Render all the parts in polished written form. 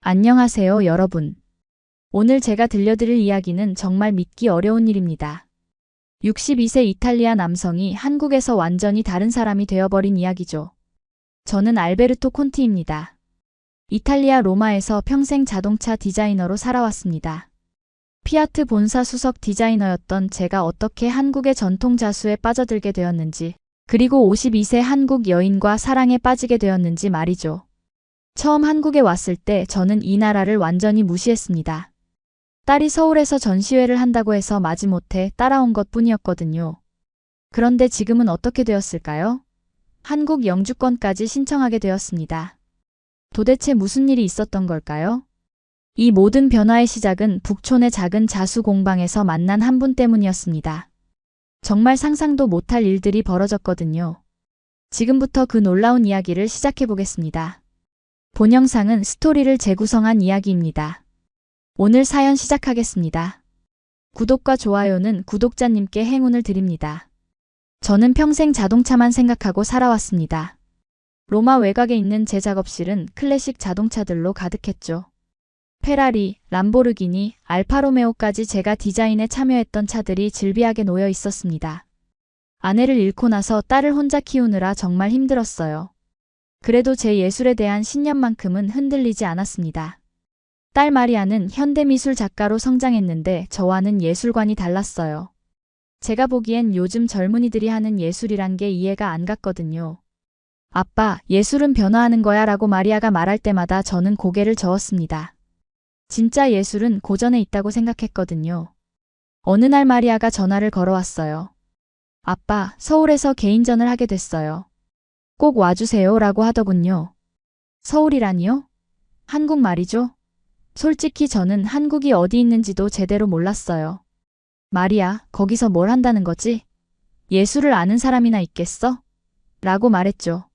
안녕하세요, 여러분. 오늘 제가 들려드릴 이야기는 정말 믿기 어려운 일입니다. 62세 이탈리아 남성이 한국에서 완전히 다른 사람이 되어버린 이야기죠. 저는 알베르토 콘티입니다. 이탈리아 로마에서 평생 자동차 디자이너로 살아왔습니다. 피아트 본사 수석 디자이너였던 제가 어떻게 한국의 전통 자수에 빠져들게 되었는지, 그리고 52세 한국 여인과 사랑에 빠지게 되었는지 말이죠. 처음 한국에 왔을 때 저는 이 나라를 완전히 무시했습니다. 딸이 서울에서 전시회를 한다고 해서 마지못해 따라온 것 뿐이었거든요. 그런데 지금은 어떻게 되었을까요? 한국 영주권까지 신청하게 되었습니다. 도대체 무슨 일이 있었던 걸까요? 이 모든 변화의 시작은 북촌의 작은 자수 공방에서 만난 한 분 때문이었습니다. 정말 상상도 못할 일들이 벌어졌거든요. 지금부터 그 놀라운 이야기를 시작해 보겠습니다. 본 영상은 스토리를 재구성한 이야기입니다. 오늘 사연 시작하겠습니다. 구독과 좋아요는 구독자님께 행운을 드립니다. 저는 평생 자동차만 생각하고 살아왔습니다. 로마 외곽에 있는 제 작업실은 클래식 자동차들로 가득했죠. 페라리, 람보르기니, 알파로메오까지 제가 디자인에 참여했던 차들이 질비하게 놓여 있었습니다. 아내를 잃고 나서 딸을 혼자 키우느라 정말 힘들었어요. 그래도 제 예술에 대한 신념만큼은 흔들리지 않았습니다. 딸 마리아는 현대미술 작가로 성장했는데 저와는 예술관이 달랐어요. 제가 보기엔 요즘 젊은이들이 하는 예술이란 게 이해가 안 갔거든요. 아빠, 예술은 변화하는 거야 라고 마리아가 말할 때마다 저는 고개를 저었습니다. 진짜 예술은 고전에 있다고 생각했거든요. 어느 날 마리아가 전화를 걸어왔어요. 아빠, 서울에서 개인전을 하게 됐어요. 꼭 와주세요 라고 하더군요. 서울이라니요? 한국 말이죠? 솔직히 저는 한국이 어디 있는지도 제대로 몰랐어요. 마리아, 거기서 뭘 한다는 거지? 예술을 아는 사람이나 있겠어? 라고 말했죠.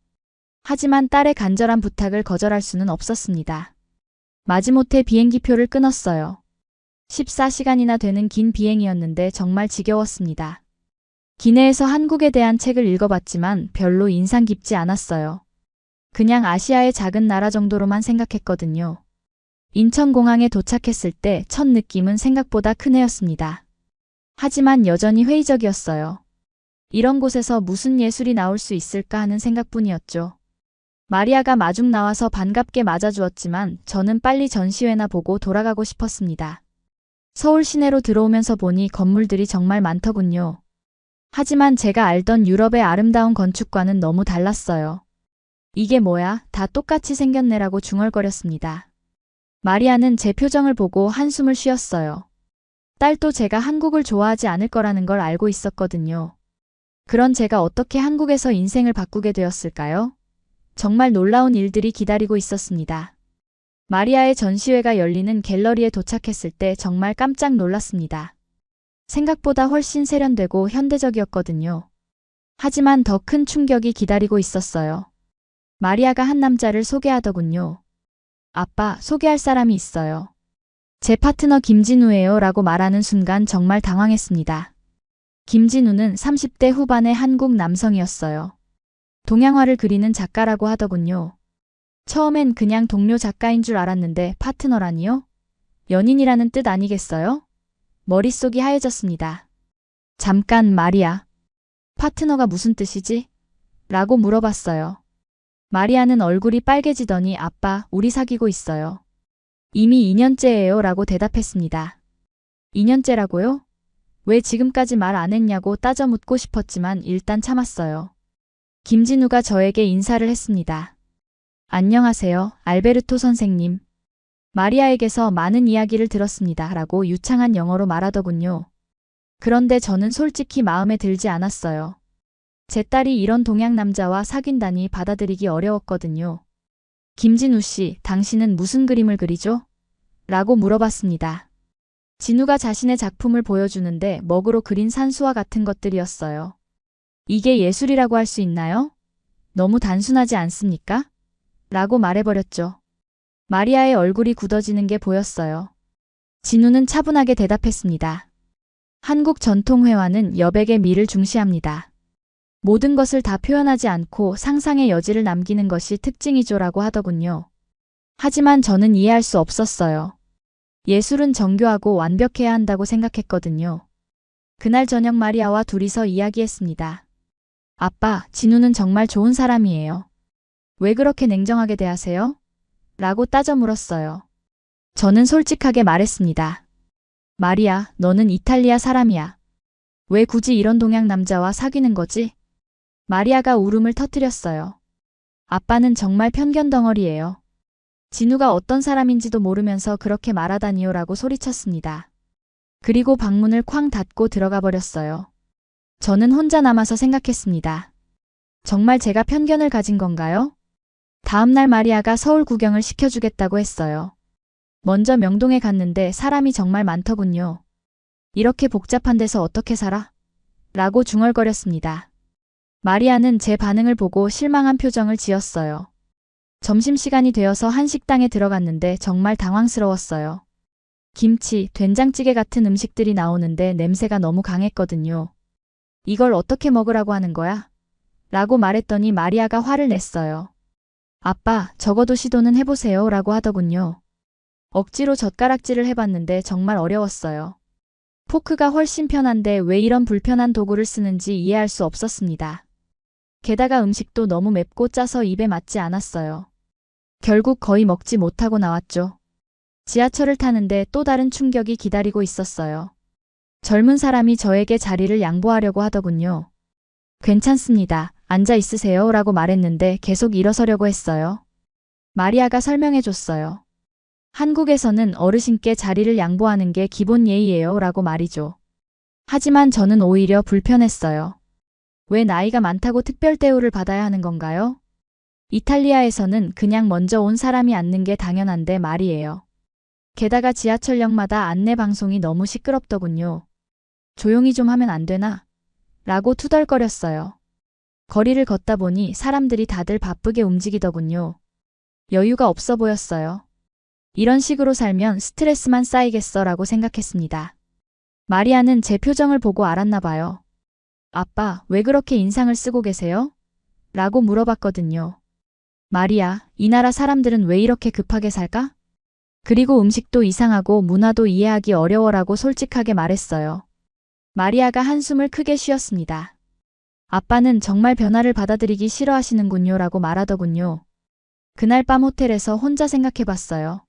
하지만 딸의 간절한 부탁을 거절할 수는 없었습니다. 마지못해 비행기표를 끊었어요. 14시간이나 되는 긴 비행이었는데 정말 지겨웠습니다. 기내에서 한국에 대한 책을 읽어봤지만 별로 인상 깊지 않았어요. 그냥 아시아의 작은 나라 정도로만 생각했거든요. 인천공항에 도착했을 때 첫 느낌은 생각보다 큰 해였습니다. 하지만 여전히 회의적이었어요. 이런 곳에서 무슨 예술이 나올 수 있을까 하는 생각뿐이었죠. 마리아가 마중 나와서 반갑게 맞아주었지만 저는 빨리 전시회나 보고 돌아가고 싶었습니다. 서울 시내로 들어오면서 보니 건물들이 정말 많더군요. 하지만 제가 알던 유럽의 아름다운 건축과는 너무 달랐어요. 이게 뭐야? 다 똑같이 생겼네라고 중얼거렸습니다. 마리아는 제 표정을 보고 한숨을 쉬었어요. 딸도 제가 한국을 좋아하지 않을 거라는 걸 알고 있었거든요. 그런 제가 어떻게 한국에서 인생을 바꾸게 되었을까요? 정말 놀라운 일들이 기다리고 있었습니다. 마리아의 전시회가 열리는 갤러리에 도착했을 때 정말 깜짝 놀랐습니다. 생각보다 훨씬 세련되고 현대적이었거든요. 하지만 더 큰 충격이 기다리고 있었어요. 마리아가 한 남자를 소개하더군요. 아빠, 소개할 사람이 있어요. 제 파트너 김진우예요 라고 말하는 순간 정말 당황했습니다. 김진우는 30대 후반의 한국 남성이었어요. 동양화를 그리는 작가라고 하더군요. 처음엔 그냥 동료 작가인 줄 알았는데 파트너라니요? 연인이라는 뜻 아니겠어요? 머릿속이 하얘졌습니다. 잠깐 마리아. 파트너가 무슨 뜻이지? 라고 물어봤어요. 마리아는 얼굴이 빨개지더니 아빠, 우리 사귀고 있어요. 이미 2년째예요 라고 대답했습니다. 2년째라고요? 왜 지금까지 말 안 했냐고 따져 묻고 싶었지만 일단 참았어요. 김진우가 저에게 인사를 했습니다. 안녕하세요, 알베르토 선생님. 마리아에게서 많은 이야기를 들었습니다. 라고 유창한 영어로 말하더군요. 그런데 저는 솔직히 마음에 들지 않았어요. 제 딸이 이런 동양 남자와 사귄다니 받아들이기 어려웠거든요. 김진우 씨, 당신은 무슨 그림을 그리죠? 라고 물어봤습니다. 진우가 자신의 작품을 보여주는데 먹으로 그린 산수와 같은 것들이었어요. 이게 예술이라고 할 수 있나요? 너무 단순하지 않습니까? 라고 말해버렸죠. 마리아의 얼굴이 굳어지는 게 보였어요. 진우는 차분하게 대답했습니다. 한국 전통회화는 여백의 미를 중시합니다. 모든 것을 다 표현하지 않고 상상의 여지를 남기는 것이 특징이죠라고 하더군요. 하지만 저는 이해할 수 없었어요. 예술은 정교하고 완벽해야 한다고 생각했거든요. 그날 저녁 마리아와 둘이서 이야기했습니다. 아빠, 진우는 정말 좋은 사람이에요. 왜 그렇게 냉정하게 대하세요? 라고 따져 물었어요. 저는 솔직하게 말했습니다. 마리아, 너는 이탈리아 사람이야. 왜 굳이 이런 동양 남자와 사귀는 거지? 마리아가 울음을 터뜨렸어요. 아빠는 정말 편견 덩어리예요. 진우가 어떤 사람인지도 모르면서 그렇게 말하다니요 라고 소리쳤습니다. 그리고 방문을 쾅 닫고 들어가 버렸어요. 저는 혼자 남아서 생각했습니다. 정말 제가 편견을 가진 건가요? 다음날 마리아가 서울 구경을 시켜주겠다고 했어요. 먼저 명동에 갔는데 사람이 정말 많더군요. 이렇게 복잡한 데서 어떻게 살아? 라고 중얼거렸습니다. 마리아는 제 반응을 보고 실망한 표정을 지었어요. 점심시간이 되어서 한식당에 들어갔는데 정말 당황스러웠어요. 김치, 된장찌개 같은 음식들이 나오는데 냄새가 너무 강했거든요. 이걸 어떻게 먹으라고 하는 거야? 라고 말했더니 마리아가 화를 냈어요. 아빠, 적어도 시도는 해보세요 라고 하더군요. 억지로 젓가락질을 해봤는데 정말 어려웠어요. 포크가 훨씬 편한데 왜 이런 불편한 도구를 쓰는지 이해할 수 없었습니다. 게다가 음식도 너무 맵고 짜서 입에 맞지 않았어요. 결국 거의 먹지 못하고 나왔죠. 지하철을 타는데 또 다른 충격이 기다리고 있었어요. 젊은 사람이 저에게 자리를 양보하려고 하더군요. 괜찮습니다. 앉아 있으세요 라고 말했는데 계속 일어서려고 했어요. 마리아가 설명해 줬어요. 한국에서는 어르신께 자리를 양보하는 게 기본 예의예요 라고 말이죠. 하지만 저는 오히려 불편했어요. 왜 나이가 많다고 특별 대우를 받아야 하는 건가요? 이탈리아에서는 그냥 먼저 온 사람이 앉는 게 당연한데 말이에요. 게다가 지하철역마다 안내 방송이 너무 시끄럽더군요. 조용히 좀 하면 안 되나? 라고 투덜거렸어요. 거리를 걷다 보니 사람들이 다들 바쁘게 움직이더군요. 여유가 없어 보였어요. 이런 식으로 살면 스트레스만 쌓이겠어 라고 생각했습니다. 마리아는 제 표정을 보고 알았나 봐요. 아빠, 왜 그렇게 인상을 쓰고 계세요? 라고 물어봤거든요. 마리아, 이 나라 사람들은 왜 이렇게 급하게 살까? 그리고 음식도 이상하고 문화도 이해하기 어려워라고 솔직하게 말했어요. 마리아가 한숨을 크게 쉬었습니다. 아빠는 정말 변화를 받아들이기 싫어하시는군요 라고 말하더군요. 그날 밤 호텔에서 혼자 생각해봤어요.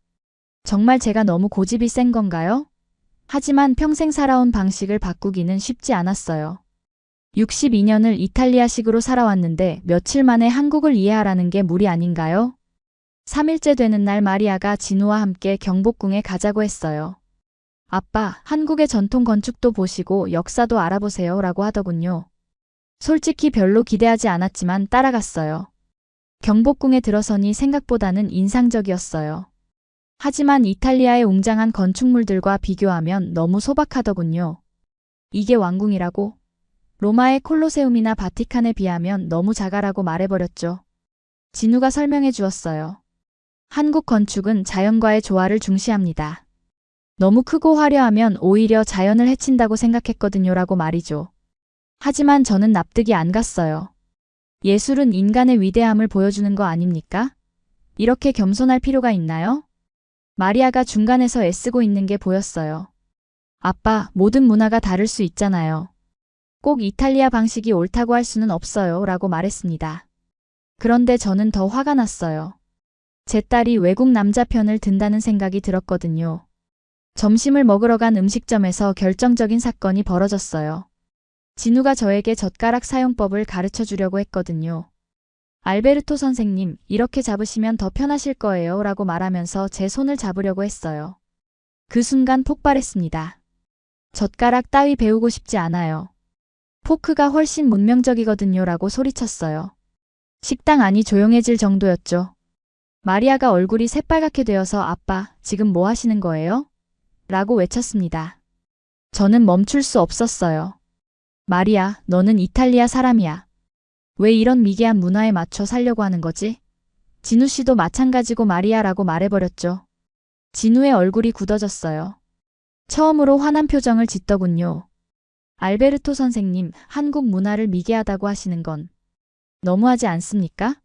정말 제가 너무 고집이 센 건가요? 하지만 평생 살아온 방식을 바꾸기는 쉽지 않았어요. 62년을 이탈리아식으로 살아왔는데 며칠 만에 한국을 이해하라는 게 무리 아닌가요? 3일째 되는 날 마리아가 진우와 함께 경복궁에 가자고 했어요. 아빠, 한국의 전통 건축도 보시고 역사도 알아보세요 라고 하더군요. 솔직히 별로 기대하지 않았지만 따라갔어요. 경복궁에 들어서니 생각보다는 인상적이었어요. 하지만 이탈리아의 웅장한 건축물들과 비교하면 너무 소박하더군요. 이게 왕궁이라고? 로마의 콜로세움이나 바티칸에 비하면 너무 작아라고 말해버렸죠. 진우가 설명해 주었어요. 한국 건축은 자연과의 조화를 중시합니다. 너무 크고 화려하면 오히려 자연을 해친다고 생각했거든요 라고 말이죠. 하지만 저는 납득이 안 갔어요. 예술은 인간의 위대함을 보여주는 거 아닙니까? 이렇게 겸손할 필요가 있나요? 마리아가 중간에서 애쓰고 있는 게 보였어요. 아빠, 모든 문화가 다를 수 있잖아요. 꼭 이탈리아 방식이 옳다고 할 수는 없어요 라고 말했습니다. 그런데 저는 더 화가 났어요. 제 딸이 외국 남자 편을 든다는 생각이 들었거든요. 점심을 먹으러 간 음식점에서 결정적인 사건이 벌어졌어요. 진우가 저에게 젓가락 사용법을 가르쳐 주려고 했거든요. 알베르토 선생님, 이렇게 잡으시면 더 편하실 거예요 라고 말하면서 제 손을 잡으려고 했어요. 그 순간 폭발했습니다. 젓가락 따위 배우고 싶지 않아요. 포크가 훨씬 문명적이거든요 라고 소리쳤어요. 식당 안이 조용해질 정도였죠. 마리아가 얼굴이 새빨갛게 되어서 아빠, 지금 뭐 하시는 거예요? 라고 외쳤습니다. 저는 멈출 수 없었어요. 마리아, 너는 이탈리아 사람이야. 왜 이런 미개한 문화에 맞춰 살려고 하는 거지? 진우 씨도 마찬가지고 마리아라고 말해버렸죠. 진우의 얼굴이 굳어졌어요. 처음으로 화난 표정을 짓더군요. 알베르토 선생님, 한국 문화를 미개하다고 하시는 건 너무하지 않습니까?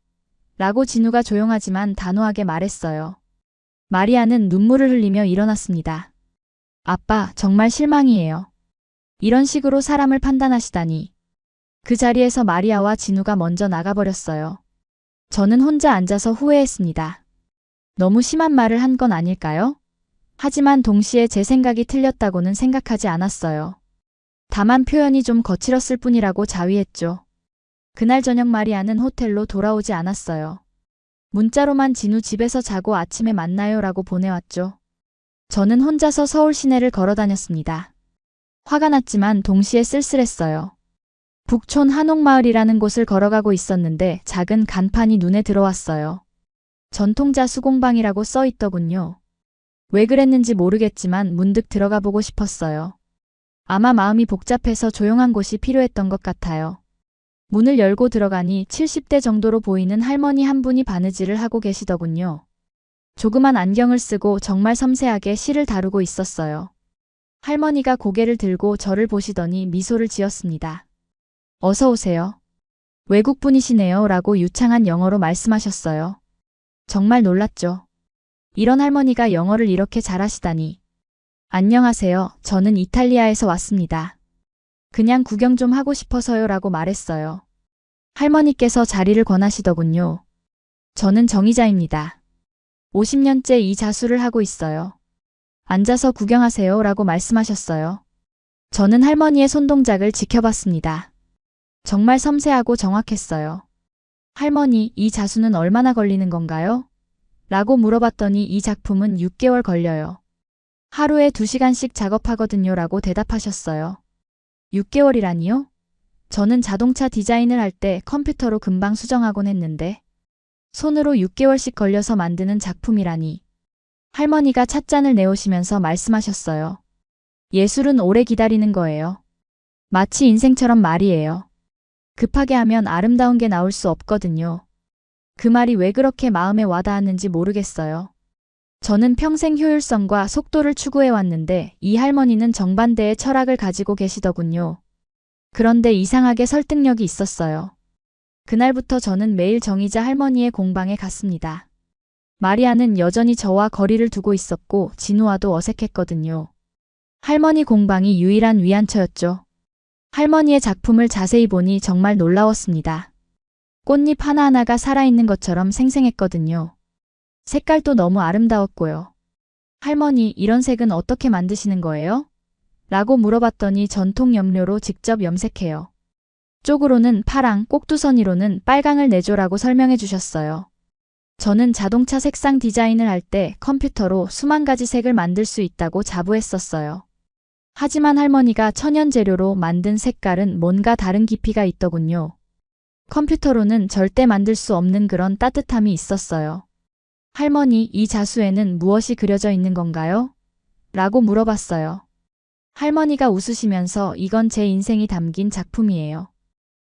라고 진우가 조용하지만 단호하게 말했어요. 마리아는 눈물을 흘리며 일어났습니다. 아빠, 정말 실망이에요. 이런 식으로 사람을 판단하시다니. 그 자리에서 마리아와 진우가 먼저 나가버렸어요. 저는 혼자 앉아서 후회했습니다. 너무 심한 말을 한 건 아닐까요? 하지만 동시에 제 생각이 틀렸다고는 생각하지 않았어요. 다만 표현이 좀 거칠었을 뿐이라고 자위했죠. 그날 저녁 마리아는 호텔로 돌아오지 않았어요. 문자로만 진우 집에서 자고 아침에 만나요 라고 보내왔죠. 저는 혼자서 서울 시내를 걸어 다녔습니다. 화가 났지만 동시에 쓸쓸했어요. 북촌 한옥마을이라는 곳을 걸어가고 있었는데 작은 간판이 눈에 들어왔어요. 전통자 수공방이라고 써 있더군요. 왜 그랬는지 모르겠지만 문득 들어가 보고 싶었어요. 아마 마음이 복잡해서 조용한 곳이 필요했던 것 같아요. 문을 열고 들어가니 70대 정도로 보이는 할머니 한 분이 바느질을 하고 계시더군요. 조그만 안경을 쓰고 정말 섬세하게 실을 다루고 있었어요. 할머니가 고개를 들고 저를 보시더니 미소를 지었습니다. 어서 오세요. 외국분이시네요 라고 유창한 영어로 말씀하셨어요. 정말 놀랐죠. 이런 할머니가 영어를 이렇게 잘하시다니. 안녕하세요. 저는 이탈리아에서 왔습니다. 그냥 구경 좀 하고 싶어서요 라고 말했어요. 할머니께서 자리를 권하시더군요. 저는 정의자입니다. 50년째 이 자수를 하고 있어요. 앉아서 구경하세요 라고 말씀하셨어요. 저는 할머니의 손동작을 지켜봤습니다. 정말 섬세하고 정확했어요. 할머니, 이 자수는 얼마나 걸리는 건가요? 라고 물어봤더니 이 작품은 6개월 걸려요. 하루에 2시간씩 작업하거든요 라고 대답하셨어요. 6개월이라니요? 저는 자동차 디자인을 할 때 컴퓨터로 금방 수정하곤 했는데 손으로 6개월씩 걸려서 만드는 작품이라니. 할머니가 찻잔을 내오시면서 말씀하셨어요. 예술은 오래 기다리는 거예요. 마치 인생처럼 말이에요. 급하게 하면 아름다운 게 나올 수 없거든요. 그 말이 왜 그렇게 마음에 와닿았는지 모르겠어요. 저는 평생 효율성과 속도를 추구해왔는데 이 할머니는 정반대의 철학을 가지고 계시더군요. 그런데 이상하게 설득력이 있었어요. 그날부터 저는 매일 정의자 할머니의 공방에 갔습니다. 마리아는 여전히 저와 거리를 두고 있었고 진우와도 어색했거든요. 할머니 공방이 유일한 위안처였죠. 할머니의 작품을 자세히 보니 정말 놀라웠습니다. 꽃잎 하나하나가 살아있는 것처럼 생생했거든요. 색깔도 너무 아름다웠고요. 할머니, 이런 색은 어떻게 만드시는 거예요? 라고 물어봤더니 전통 염료로 직접 염색해요. 쪽으로는 파랑, 꼭두선이로는 빨강을 내줘라고 설명해 주셨어요. 저는 자동차 색상 디자인을 할 때 컴퓨터로 수만 가지 색을 만들 수 있다고 자부했었어요. 하지만 할머니가 천연 재료로 만든 색깔은 뭔가 다른 깊이가 있더군요. 컴퓨터로는 절대 만들 수 없는 그런 따뜻함이 있었어요. 할머니, 이 자수에는 무엇이 그려져 있는 건가요? 라고 물어봤어요. 할머니가 웃으시면서 이건 제 인생이 담긴 작품이에요.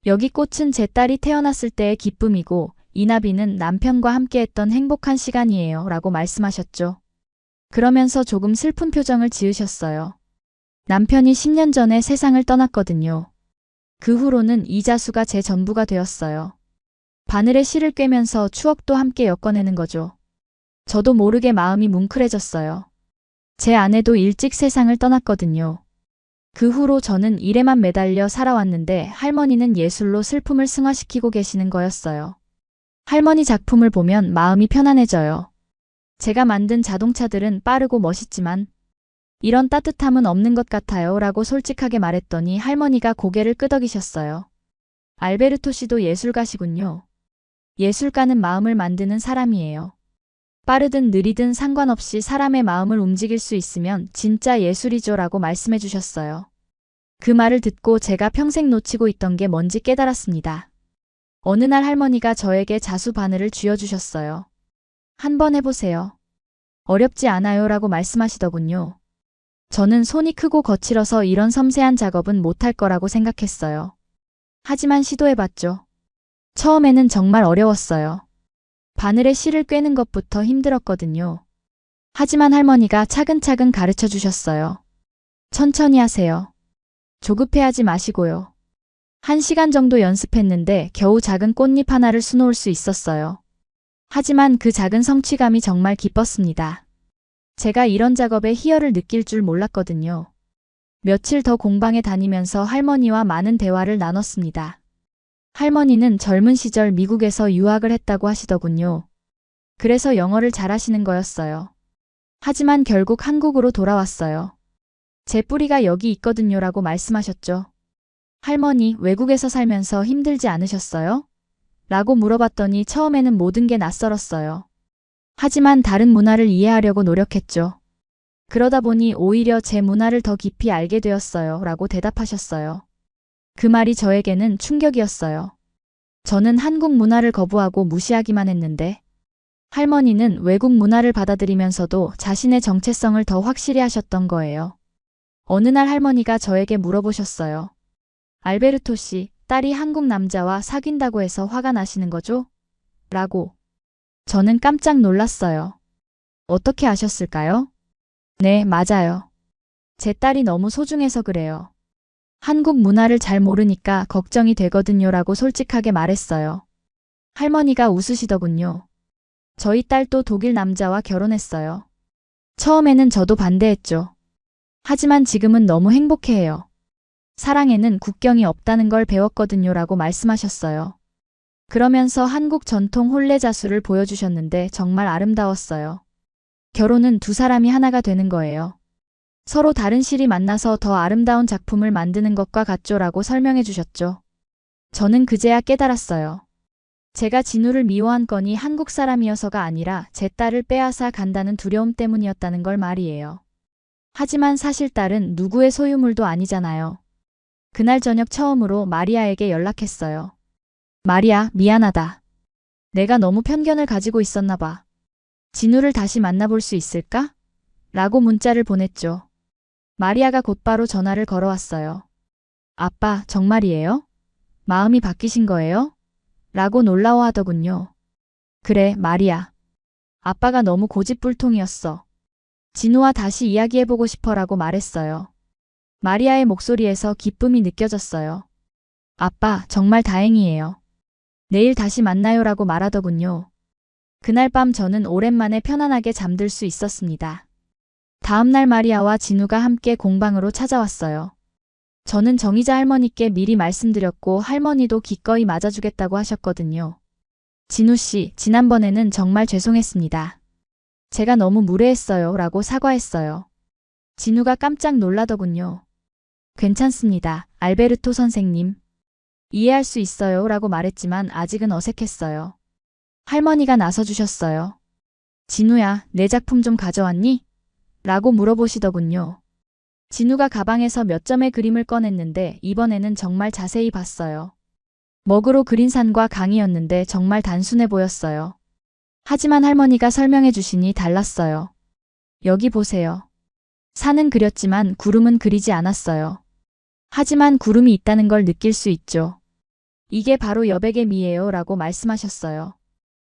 여기 꽃은 제 딸이 태어났을 때의 기쁨이고 이 나비는 남편과 함께했던 행복한 시간이에요 라고 말씀하셨죠. 그러면서 조금 슬픈 표정을 지으셨어요. 남편이 10년 전에 세상을 떠났거든요. 그 후로는 이 자수가 제 전부가 되었어요. 바늘에 실을 꿰면서 추억도 함께 엮어내는 거죠. 저도 모르게 마음이 뭉클해졌어요. 제 아내도 일찍 세상을 떠났거든요. 그 후로 저는 일에만 매달려 살아왔는데 할머니는 예술로 슬픔을 승화시키고 계시는 거였어요. 할머니 작품을 보면 마음이 편안해져요. 제가 만든 자동차들은 빠르고 멋있지만 이런 따뜻함은 없는 것 같아요 라고 솔직하게 말했더니 할머니가 고개를 끄덕이셨어요. 알베르토 씨도 예술가시군요. 예술가는 마음을 만드는 사람이에요. 빠르든 느리든 상관없이 사람의 마음을 움직일 수 있으면 진짜 예술이죠 라고 말씀해 주셨어요. 그 말을 듣고 제가 평생 놓치고 있던 게 뭔지 깨달았습니다. 어느 날 할머니가 저에게 자수 바늘을 쥐어주셨어요. 한번 해보세요. 어렵지 않아요 라고 말씀하시더군요. 저는 손이 크고 거칠어서 이런 섬세한 작업은 못할 거라고 생각했어요. 하지만 시도해봤죠. 처음에는 정말 어려웠어요. 바늘에 실을 꿰는 것부터 힘들었거든요. 하지만 할머니가 차근차근 가르쳐 주셨어요. 천천히 하세요. 조급해하지 마시고요. 1시간 정도 연습했는데 겨우 작은 꽃잎 하나를 수놓을 수 있었어요. 하지만 그 작은 성취감이 정말 기뻤습니다. 제가 이런 작업에 희열을 느낄 줄 몰랐거든요. 며칠 더 공방에 다니면서 할머니와 많은 대화를 나눴습니다. 할머니는 젊은 시절 미국에서 유학을 했다고 하시더군요. 그래서 영어를 잘하시는 거였어요. 하지만 결국 한국으로 돌아왔어요. 제 뿌리가 여기 있거든요라고 말씀하셨죠. 할머니, 외국에서 살면서 힘들지 않으셨어요? 라고 물어봤더니 처음에는 모든 게 낯설었어요. 하지만 다른 문화를 이해하려고 노력했죠. 그러다 보니 오히려 제 문화를 더 깊이 알게 되었어요. 라고 대답하셨어요. 그 말이 저에게는 충격이었어요. 저는 한국 문화를 거부하고 무시하기만 했는데 할머니는 외국 문화를 받아들이면서도 자신의 정체성을 더 확실히 하셨던 거예요. 어느 날 할머니가 저에게 물어보셨어요. 알베르토 씨, 딸이 한국 남자와 사귄다고 해서 화가 나시는 거죠? 라고. 저는 깜짝 놀랐어요. 어떻게 아셨을까요? 네, 맞아요. 제 딸이 너무 소중해서 그래요. 한국 문화를 잘 모르니까 걱정이 되거든요. 라고 솔직하게 말했어요. 할머니가 웃으시더군요. 저희 딸도 독일 남자와 결혼했어요. 처음에는 저도 반대했죠. 하지만 지금은 너무 행복해해요. 사랑에는 국경이 없다는 걸 배웠거든요. 라고 말씀하셨어요. 그러면서 한국 전통 혼례자수를 보여주셨는데 정말 아름다웠어요. 결혼은 두 사람이 하나가 되는 거예요. 서로 다른 실이 만나서 더 아름다운 작품을 만드는 것과 같죠라고 설명해 주셨죠. 저는 그제야 깨달았어요. 제가 진우를 미워한 건이 한국 사람이어서가 아니라 제 딸을 빼앗아 간다는 두려움 때문이었다는 걸 말이에요. 하지만 사실 딸은 누구의 소유물도 아니잖아요. 그날 저녁 처음으로 마리아에게 연락했어요. 마리아, 미안하다. 내가 너무 편견을 가지고 있었나 봐. 진우를 다시 만나볼 수 있을까? 라고 문자를 보냈죠. 마리아가 곧바로 전화를 걸어왔어요. 아빠, 정말이에요? 마음이 바뀌신 거예요? 라고 놀라워하더군요. 그래, 마리아. 아빠가 너무 고집불통이었어. 진우와 다시 이야기해보고 싶어라고 말했어요. 마리아의 목소리에서 기쁨이 느껴졌어요. 아빠, 정말 다행이에요. 내일 다시 만나요라고 말하더군요. 그날 밤 저는 오랜만에 편안하게 잠들 수 있었습니다. 다음날 마리아와 진우가 함께 공방으로 찾아왔어요. 저는 정희자 할머니께 미리 말씀드렸고 할머니도 기꺼이 맞아주겠다고 하셨거든요. 진우 씨, 지난번에는 정말 죄송했습니다. 제가 너무 무례했어요. 라고 사과했어요. 진우가 깜짝 놀라더군요. 괜찮습니다. 알베르토 선생님. 이해할 수 있어요. 라고 말했지만 아직은 어색했어요. 할머니가 나서주셨어요. 진우야, 내 작품 좀 가져왔니? 라고 물어보시더군요. 진우가 가방에서 몇 점의 그림을 꺼냈는데 이번에는 정말 자세히 봤어요. 먹으로 그린 산과 강이었는데 정말 단순해 보였어요. 하지만 할머니가 설명해 주시니 달랐어요. 여기 보세요. 산은 그렸지만 구름은 그리지 않았어요. 하지만 구름이 있다는 걸 느낄 수 있죠. 이게 바로 여백의 미예요. 라고 말씀하셨어요.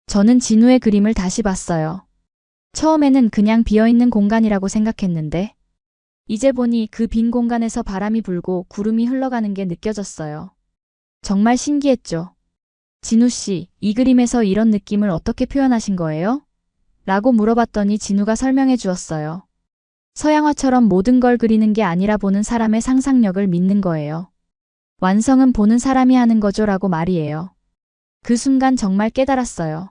저는 진우의 그림을 다시 봤어요. 처음에는 그냥 비어있는 공간이라고 생각했는데 이제 보니 그 빈 공간에서 바람이 불고 구름이 흘러가는 게 느껴졌어요. 정말 신기했죠. 진우 씨, 이 그림에서 이런 느낌을 어떻게 표현하신 거예요? 라고 물어봤더니 진우가 설명해 주었어요. 서양화처럼 모든 걸 그리는 게 아니라 보는 사람의 상상력을 믿는 거예요. 완성은 보는 사람이 하는 거죠. 라고 말이에요. 그 순간 정말 깨달았어요.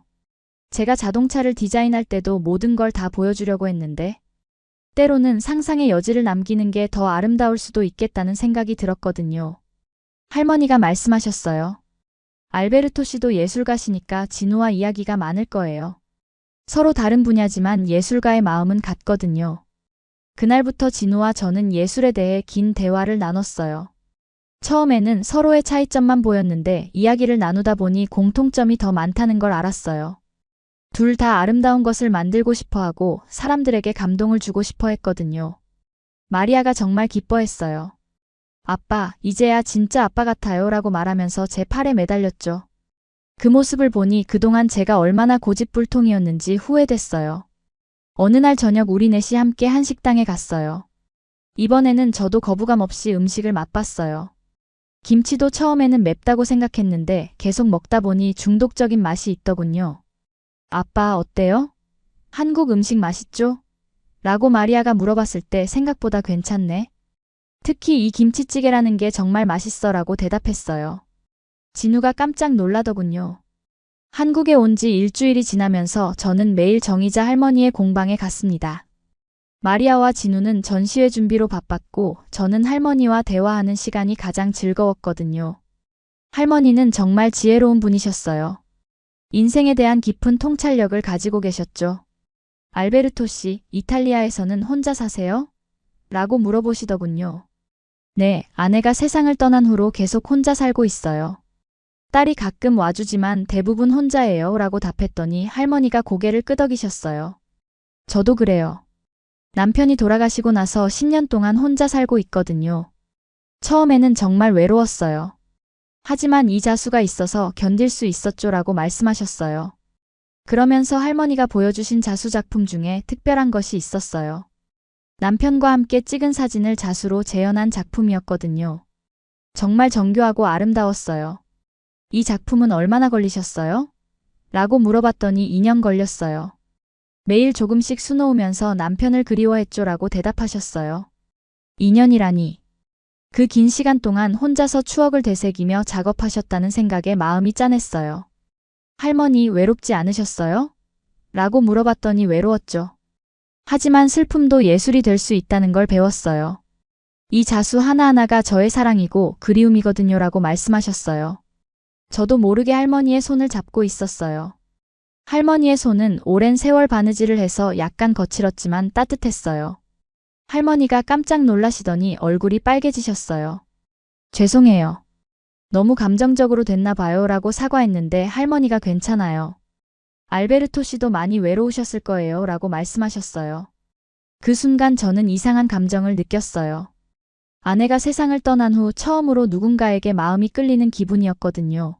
제가 자동차를 디자인할 때도 모든 걸 다 보여주려고 했는데 때로는 상상의 여지를 남기는 게 더 아름다울 수도 있겠다는 생각이 들었거든요. 할머니가 말씀하셨어요. 알베르토 씨도 예술가시니까 진우와 이야기가 많을 거예요. 서로 다른 분야지만 예술가의 마음은 같거든요. 그날부터 진우와 저는 예술에 대해 긴 대화를 나눴어요. 처음에는 서로의 차이점만 보였는데 이야기를 나누다 보니 공통점이 더 많다는 걸 알았어요. 둘 다 아름다운 것을 만들고 싶어하고 사람들에게 감동을 주고 싶어 했거든요. 마리아가 정말 기뻐했어요. 아빠, 이제야 진짜 아빠 같아요. 라고 말하면서 제 팔에 매달렸죠. 그 모습을 보니 그동안 제가 얼마나 고집불통이었는지 후회됐어요. 어느 날 저녁 우리 넷이 함께 한식당에 갔어요. 이번에는 저도 거부감 없이 음식을 맛봤어요. 김치도 처음에는 맵다고 생각했는데 계속 먹다 보니 중독적인 맛이 있더군요. 아빠, 어때요? 한국 음식 맛있죠? 라고 마리아가 물어봤을 때 생각보다 괜찮네. 특히 이 김치찌개라는 게 정말 맛있어 라고 대답했어요. 진우가 깜짝 놀라더군요. 한국에 온 지 일주일이 지나면서 저는 매일 정희자 할머니의 공방에 갔습니다. 마리아와 진우는 전시회 준비로 바빴고 저는 할머니와 대화하는 시간이 가장 즐거웠거든요. 할머니는 정말 지혜로운 분이셨어요. 인생에 대한 깊은 통찰력을 가지고 계셨죠. 알베르토 씨, 이탈리아에서는 혼자 사세요? 라고 물어보시더군요. 네, 아내가 세상을 떠난 후로 계속 혼자 살고 있어요. 딸이 가끔 와주지만 대부분 혼자예요. 라고 답했더니 할머니가 고개를 끄덕이셨어요. 저도 그래요. 남편이 돌아가시고 나서 10년 동안 혼자 살고 있거든요. 처음에는 정말 외로웠어요. 하지만 이 자수가 있어서 견딜 수 있었죠. 라고 말씀하셨어요. 그러면서 할머니가 보여주신 자수 작품 중에 특별한 것이 있었어요. 남편과 함께 찍은 사진을 자수로 재현한 작품이었거든요. 정말 정교하고 아름다웠어요. 이 작품은 얼마나 걸리셨어요? 라고 물어봤더니 2년 걸렸어요. 매일 조금씩 수놓으면서 남편을 그리워했죠. 라고 대답하셨어요. 2년이라니. 그 긴 시간 동안 혼자서 추억을 되새기며 작업하셨다는 생각에 마음이 짠했어요. 할머니 외롭지 않으셨어요? 라고 물어봤더니 외로웠죠. 하지만 슬픔도 예술이 될 수 있다는 걸 배웠어요. 이 자수 하나하나가 저의 사랑이고 그리움이거든요. 라고 말씀하셨어요. 저도 모르게 할머니의 손을 잡고 있었어요. 할머니의 손은 오랜 세월 바느질을 해서 약간 거칠었지만 따뜻했어요. 할머니가 깜짝 놀라시더니 얼굴이 빨개지셨어요. 죄송해요. 너무 감정적으로 됐나 봐요. 라고 사과했는데 할머니가 괜찮아요. 알베르토 씨도 많이 외로우셨을 거예요. 라고 말씀하셨어요. 그 순간 저는 이상한 감정을 느꼈어요. 아내가 세상을 떠난 후 처음으로 누군가에게 마음이 끌리는 기분이었거든요.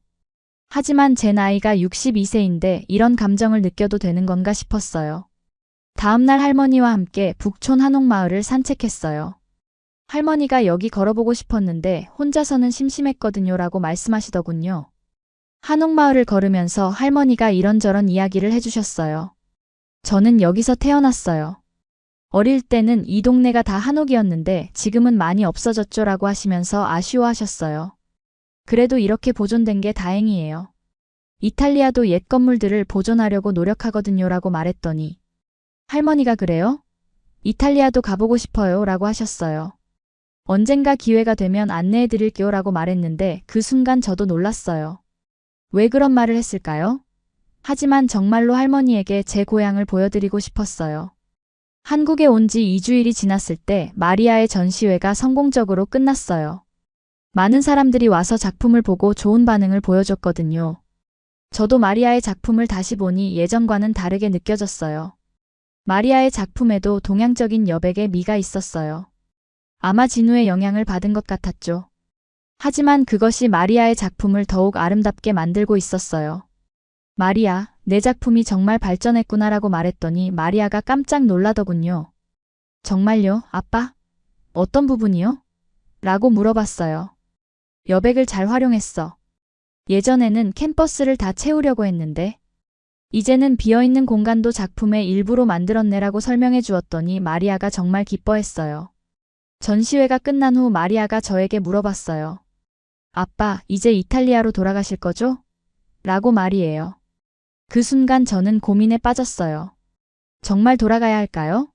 하지만 제 나이가 62세인데 이런 감정을 느껴도 되는 건가 싶었어요. 다음날 할머니와 함께 북촌 한옥마을을 산책했어요. 할머니가 여기 걸어보고 싶었는데 혼자서는 심심했거든요. 라고 말씀하시더군요. 한옥마을을 걸으면서 할머니가 이런저런 이야기를 해주셨어요. 저는 여기서 태어났어요. 어릴 때는 이 동네가 다 한옥이었는데 지금은 많이 없어졌죠. 라고 하시면서 아쉬워하셨어요. 그래도 이렇게 보존된 게 다행이에요. 이탈리아도 옛 건물들을 보존하려고 노력하거든요. 라고 말했더니 할머니가 그래요? 이탈리아도 가보고 싶어요. 라고 하셨어요. 언젠가 기회가 되면 안내해 드릴게요. 라고 말했는데 그 순간 저도 놀랐어요. 왜 그런 말을 했을까요? 하지만 정말로 할머니에게 제 고향을 보여드리고 싶었어요. 한국에 온 지 2주일이 지났을 때 마리아의 전시회가 성공적으로 끝났어요. 많은 사람들이 와서 작품을 보고 좋은 반응을 보여줬거든요. 저도 마리아의 작품을 다시 보니 예전과는 다르게 느껴졌어요. 마리아의 작품에도 동양적인 여백의 미가 있었어요. 아마 진우의 영향을 받은 것 같았죠. 하지만 그것이 마리아의 작품을 더욱 아름답게 만들고 있었어요. 마리아, 내 작품이 정말 발전했구나라고 말했더니 마리아가 깜짝 놀라더군요. 정말요, 아빠? 어떤 부분이요? 라고 물어봤어요. 여백을 잘 활용했어. 예전에는 캠퍼스를 다 채우려고 했는데 이제는 비어있는 공간도 작품의 일부로 만들었네라고 설명해 주었더니 마리아가 정말 기뻐했어요. 전시회가 끝난 후 마리아가 저에게 물어봤어요. 아빠, 이제 이탈리아로 돌아가실 거죠? 라고 말이에요. 그 순간 저는 고민에 빠졌어요. 정말 돌아가야 할까요?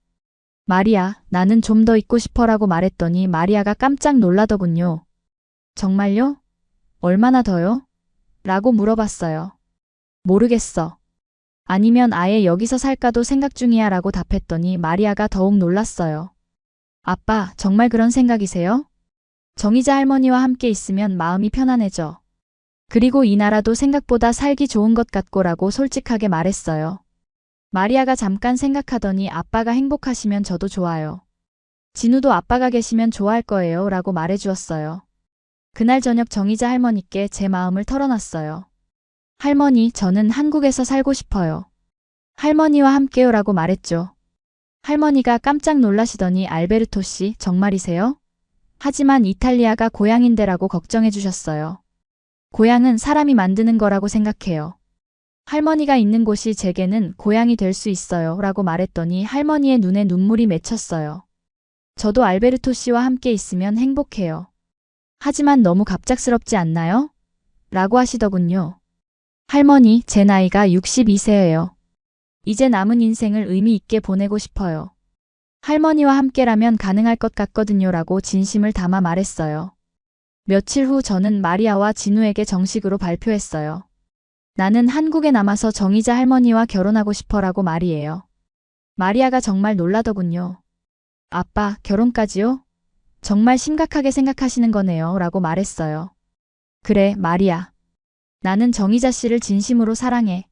마리아, 나는 좀 더 있고 싶어라고 말했더니 마리아가 깜짝 놀라더군요. 정말요? 얼마나 더요? 라고 물어봤어요. 모르겠어. 아니면 아예 여기서 살까도 생각 중이야 라고 답했더니 마리아가 더욱 놀랐어요. 아빠, 정말 그런 생각이세요? 정희자 할머니와 함께 있으면 마음이 편안해져. 그리고 이 나라도 생각보다 살기 좋은 것 같고라고 솔직하게 말했어요. 마리아가 잠깐 생각하더니 아빠가 행복하시면 저도 좋아요. 진우도 아빠가 계시면 좋아할 거예요 라고 말해주었어요. 그날 저녁 정희자 할머니께 제 마음을 털어놨어요. 할머니, 저는 한국에서 살고 싶어요. 할머니와 함께요 라고 말했죠. 할머니가 깜짝 놀라시더니 알베르토 씨, 정말이세요? 하지만 이탈리아가 고향인데라고 걱정해 주셨어요. 고향은 사람이 만드는 거라고 생각해요. 할머니가 있는 곳이 제게는 고향이 될 수 있어요. 라고 말했더니 할머니의 눈에 눈물이 맺혔어요. 저도 알베르토 씨와 함께 있으면 행복해요. 하지만 너무 갑작스럽지 않나요? 라고 하시더군요. 할머니, 제 나이가 62세예요. 이제 남은 인생을 의미 있게 보내고 싶어요. 할머니와 함께라면 가능할 것 같거든요. 라고 진심을 담아 말했어요. 며칠 후 저는 마리아와 진우에게 정식으로 발표했어요. 나는 한국에 남아서 정희자 할머니와 결혼하고 싶어라고 말이에요. 마리아가 정말 놀라더군요. 아빠, 결혼까지요? 정말 심각하게 생각하시는 거네요. 라고 말했어요. 그래, 마리아. 나는 정희자 씨를 진심으로 사랑해.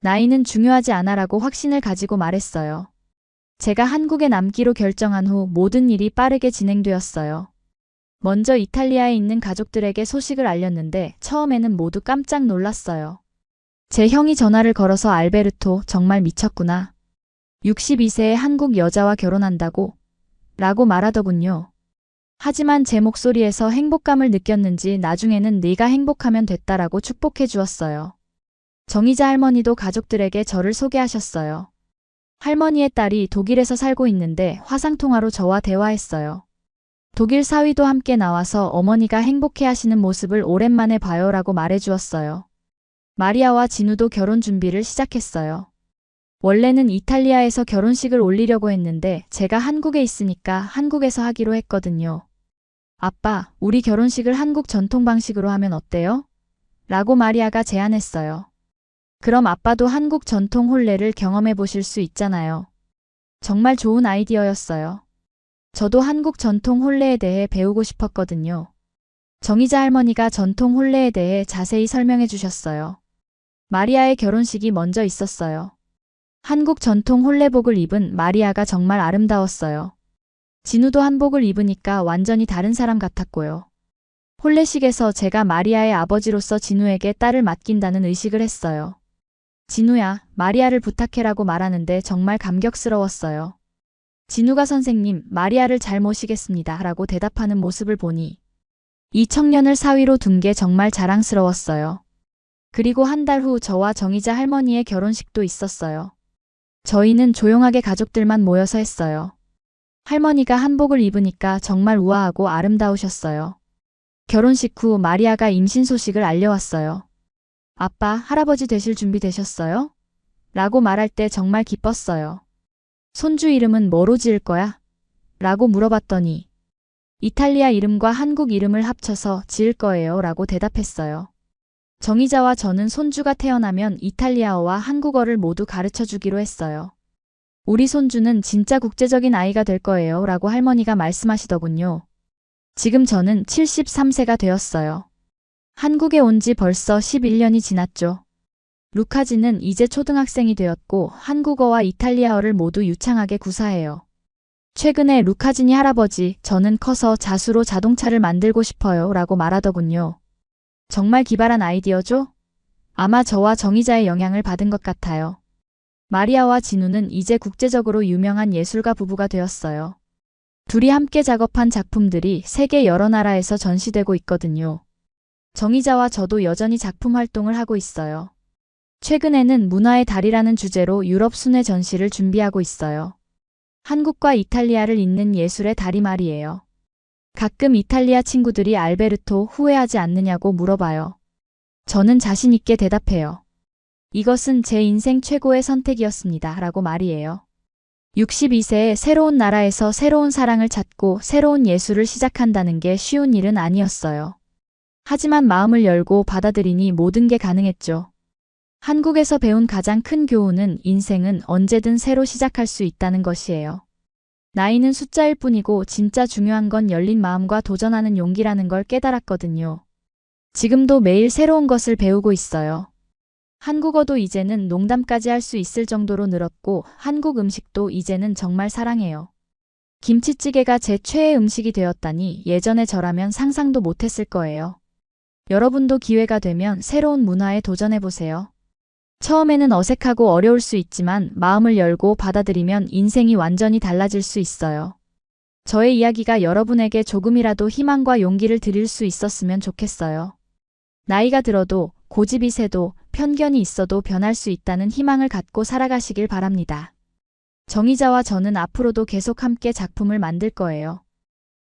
나이는 중요하지 않아라고 확신을 가지고 말했어요. 제가 한국에 남기로 결정한 후 모든 일이 빠르게 진행되었어요. 먼저 이탈리아에 있는 가족들에게 소식을 알렸는데 처음에는 모두 깜짝 놀랐어요. 제 형이 전화를 걸어서 알베르토, 정말 미쳤구나. 62세의 한국 여자와 결혼한다고? 라고 말하더군요. 하지만 제 목소리에서 행복감을 느꼈는지 나중에는 네가 행복하면 됐다라고 축복해 주었어요. 정희자 할머니도 가족들에게 저를 소개하셨어요. 할머니의 딸이 독일에서 살고 있는데 화상통화로 저와 대화했어요. 독일 사위도 함께 나와서 어머니가 행복해 하시는 모습을 오랜만에 봐요라고 말해 주었어요. 마리아와 진우도 결혼 준비를 시작했어요. 원래는 이탈리아에서 결혼식을 올리려고 했는데 제가 한국에 있으니까 한국에서 하기로 했거든요. 아빠, 우리 결혼식을 한국 전통 방식으로 하면 어때요? 라고 마리아가 제안했어요. 그럼 아빠도 한국 전통 혼례를 경험해 보실 수 있잖아요. 정말 좋은 아이디어였어요. 저도 한국 전통 혼례에 대해 배우고 싶었거든요. 정희자 할머니가 전통 혼례에 대해 자세히 설명해 주셨어요. 마리아의 결혼식이 먼저 있었어요. 한국 전통 혼례복을 입은 마리아가 정말 아름다웠어요. 진우도 한복을 입으니까 완전히 다른 사람 같았고요. 혼례식에서 제가 마리아의 아버지로서 진우에게 딸을 맡긴다는 의식을 했어요. 진우야, 마리아를 부탁해라고 말하는데 정말 감격스러웠어요. 진우가 선생님, 마리아를 잘 모시겠습니다. 라고 대답하는 모습을 보니 이 청년을 사위로 둔 게 정말 자랑스러웠어요. 그리고 한 달 후 저와 정희자 할머니의 결혼식도 있었어요. 저희는 조용하게 가족들만 모여서 했어요. 할머니가 한복을 입으니까 정말 우아하고 아름다우셨어요. 결혼식 후 마리아가 임신 소식을 알려왔어요. 아빠, 할아버지 되실 준비 되셨어요? 라고 말할 때 정말 기뻤어요. 손주 이름은 뭐로 지을 거야? 라고 물어봤더니 이탈리아 이름과 한국 이름을 합쳐서 지을 거예요. 라고 대답했어요. 정희자와 저는 손주가 태어나면 이탈리아어와 한국어를 모두 가르쳐 주기로 했어요. 우리 손주는 진짜 국제적인 아이가 될 거예요. 라고 할머니가 말씀하시더군요. 지금 저는 73세가 되었어요. 한국에 온 지 벌써 11년이 지났죠. 루카지는 이제 초등학생이 되었고 한국어와 이탈리아어를 모두 유창하게 구사해요. 최근에 루카진이 할아버지, 저는 커서 자수로 자동차를 만들고 싶어요. 라고 말하더군요. 정말 기발한 아이디어죠? 아마 저와 정희자의 영향을 받은 것 같아요. 마리아와 진우는 이제 국제적으로 유명한 예술가 부부가 되었어요. 둘이 함께 작업한 작품들이 세계 여러 나라에서 전시되고 있거든요. 정희자와 저도 여전히 작품 활동을 하고 있어요. 최근에는 문화의 달이라는 주제로 유럽 순회 전시를 준비하고 있어요. 한국과 이탈리아를 잇는 예술의 달이 말이에요. 가끔 이탈리아 친구들이 알베르토 후회하지 않느냐고 물어봐요. 저는 자신 있게 대답해요. 이것은 제 인생 최고의 선택이었습니다. 라고 말이에요. 62세에 새로운 나라에서 새로운 사랑을 찾고 새로운 예술을 시작한다는 게 쉬운 일은 아니었어요. 하지만 마음을 열고 받아들이니 모든 게 가능했죠. 한국에서 배운 가장 큰 교훈은 인생은 언제든 새로 시작할 수 있다는 것이에요. 나이는 숫자일 뿐이고 진짜 중요한 건 열린 마음과 도전하는 용기라는 걸 깨달았거든요. 지금도 매일 새로운 것을 배우고 있어요. 한국어도 이제는 농담까지 할 수 있을 정도로 늘었고 한국 음식도 이제는 정말 사랑해요. 김치찌개가 제 최애 음식이 되었다니 예전에 저라면 상상도 못했을 거예요. 여러분도 기회가 되면 새로운 문화에 도전해보세요. 처음에는 어색하고 어려울 수 있지만 마음을 열고 받아들이면 인생이 완전히 달라질 수 있어요. 저의 이야기가 여러분에게 조금이라도 희망과 용기를 드릴 수 있었으면 좋겠어요. 나이가 들어도 고집이 세도 편견이 있어도 변할 수 있다는 희망을 갖고 살아가시길 바랍니다. 정의자와 저는 앞으로도 계속 함께 작품을 만들 거예요.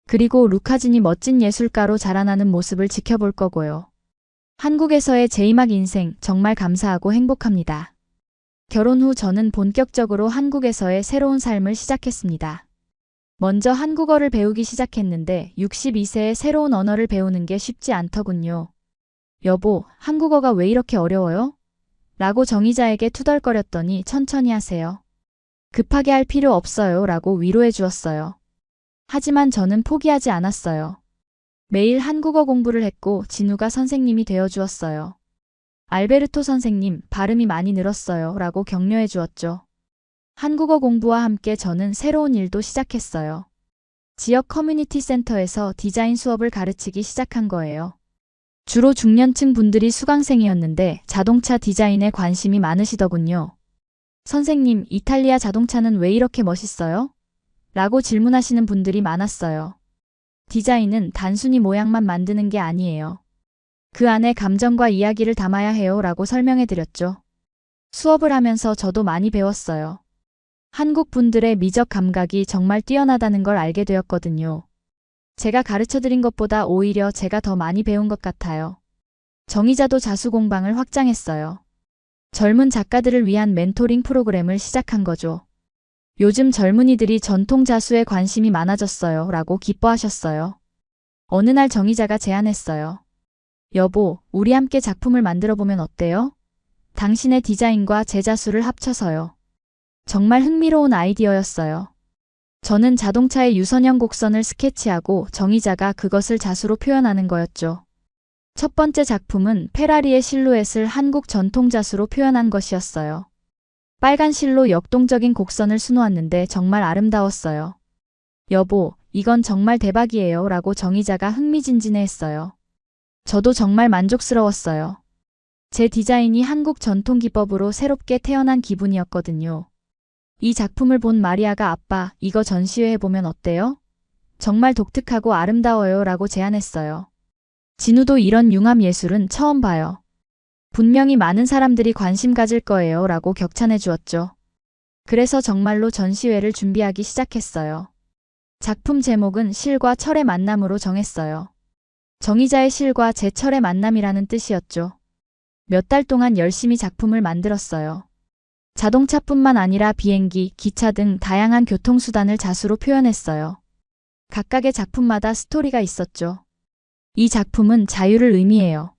그리고 루카진이 멋진 예술가로 자라나는 모습을 지켜볼 거고요. 한국에서의 제 음악 인생 정말 감사하고 행복합니다. 결혼 후 저는 본격적으로 한국에서의 새로운 삶을 시작했습니다. 먼저 한국어를 배우기 시작했는데 62세에 새로운 언어를 배우는 게 쉽지 않더군요. 여보, 한국어가 왜 이렇게 어려워요? 라고 정의자에게 투덜거렸더니 천천히 하세요. 급하게 할 필요 없어요 라고 위로해 주었어요. 하지만 저는 포기하지 않았어요. 매일 한국어 공부를 했고 진우가 선생님이 되어 주었어요. 알베르토 선생님, 발음이 많이 늘었어요 라고 격려해 주었죠. 한국어 공부와 함께 저는 새로운 일도 시작했어요. 지역 커뮤니티 센터에서 디자인 수업을 가르치기 시작한 거예요. 주로 중년층 분들이 수강생이었는데 자동차 디자인에 관심이 많으시더군요. 선생님, 이탈리아 자동차는 왜 이렇게 멋있어요? 라고 질문하시는 분들이 많았어요. 디자인은 단순히 모양만 만드는 게 아니에요. 그 안에 감정과 이야기를 담아야 해요 라고 설명해 드렸죠. 수업을 하면서 저도 많이 배웠어요. 한국 분들의 미적 감각이 정말 뛰어나다는 걸 알게 되었거든요. 제가 가르쳐 드린 것보다 오히려 제가 더 많이 배운 것 같아요. 정의자도 자수 공방을 확장했어요. 젊은 작가들을 위한 멘토링 프로그램을 시작한 거죠. 요즘 젊은이들이 전통 자수에 관심이 많아졌어요 라고 기뻐하셨어요. 어느 날 정의자가 제안했어요. 여보, 우리 함께 작품을 만들어 보면 어때요? 당신의 디자인과 제 자수를 합쳐서요. 정말 흥미로운 아이디어였어요. 저는 자동차의 유선형 곡선을 스케치하고 정의자가 그것을 자수로 표현하는 거였죠. 첫 번째 작품은 페라리의 실루엣을 한국 전통 자수로 표현한 것이었어요. 빨간 실로 역동적인 곡선을 수놓았는데 정말 아름다웠어요. 여보, 이건 정말 대박이에요 라고 정의자가 흥미진진해했어요. 저도 정말 만족스러웠어요. 제 디자인이 한국 전통 기법으로 새롭게 태어난 기분이었거든요. 이 작품을 본 마리아가 아빠, 이거 전시회해보면 어때요? 정말 독특하고 아름다워요 라고 제안했어요. 진우도 이런 융합 예술은 처음 봐요. 분명히 많은 사람들이 관심 가질 거예요 라고 격찬해 주었죠. 그래서 정말로 전시회를 준비하기 시작했어요. 작품 제목은 실과 철의 만남으로 정했어요. 정의자의 실과 제 철의 만남이라는 뜻이었죠. 몇 달 동안 열심히 작품을 만들었어요. 자동차뿐만 아니라 비행기, 기차 등 다양한 교통수단을 자수로 표현했어요. 각각의 작품마다 스토리가 있었죠. 이 작품은 자유를 의미해요.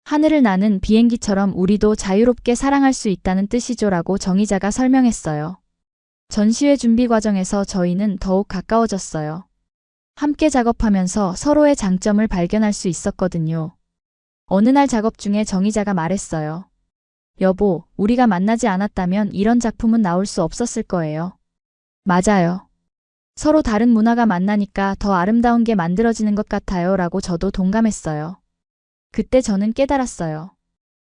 하늘을 나는 비행기처럼 우리도 자유롭게 사랑할 수 있다는 뜻이죠 라고 정의자가 설명했어요. 전시회 준비 과정에서 저희는 더욱 가까워졌어요. 함께 작업하면서 서로의 장점을 발견할 수 있었거든요. 어느 날 작업 중에 정의자가 말했어요. 여보, 우리가 만나지 않았다면 이런 작품은 나올 수 없었을 거예요. 맞아요. 서로 다른 문화가 만나니까 더 아름다운 게 만들어지는 것 같아요 라고 저도 동감했어요. 그때 저는 깨달았어요.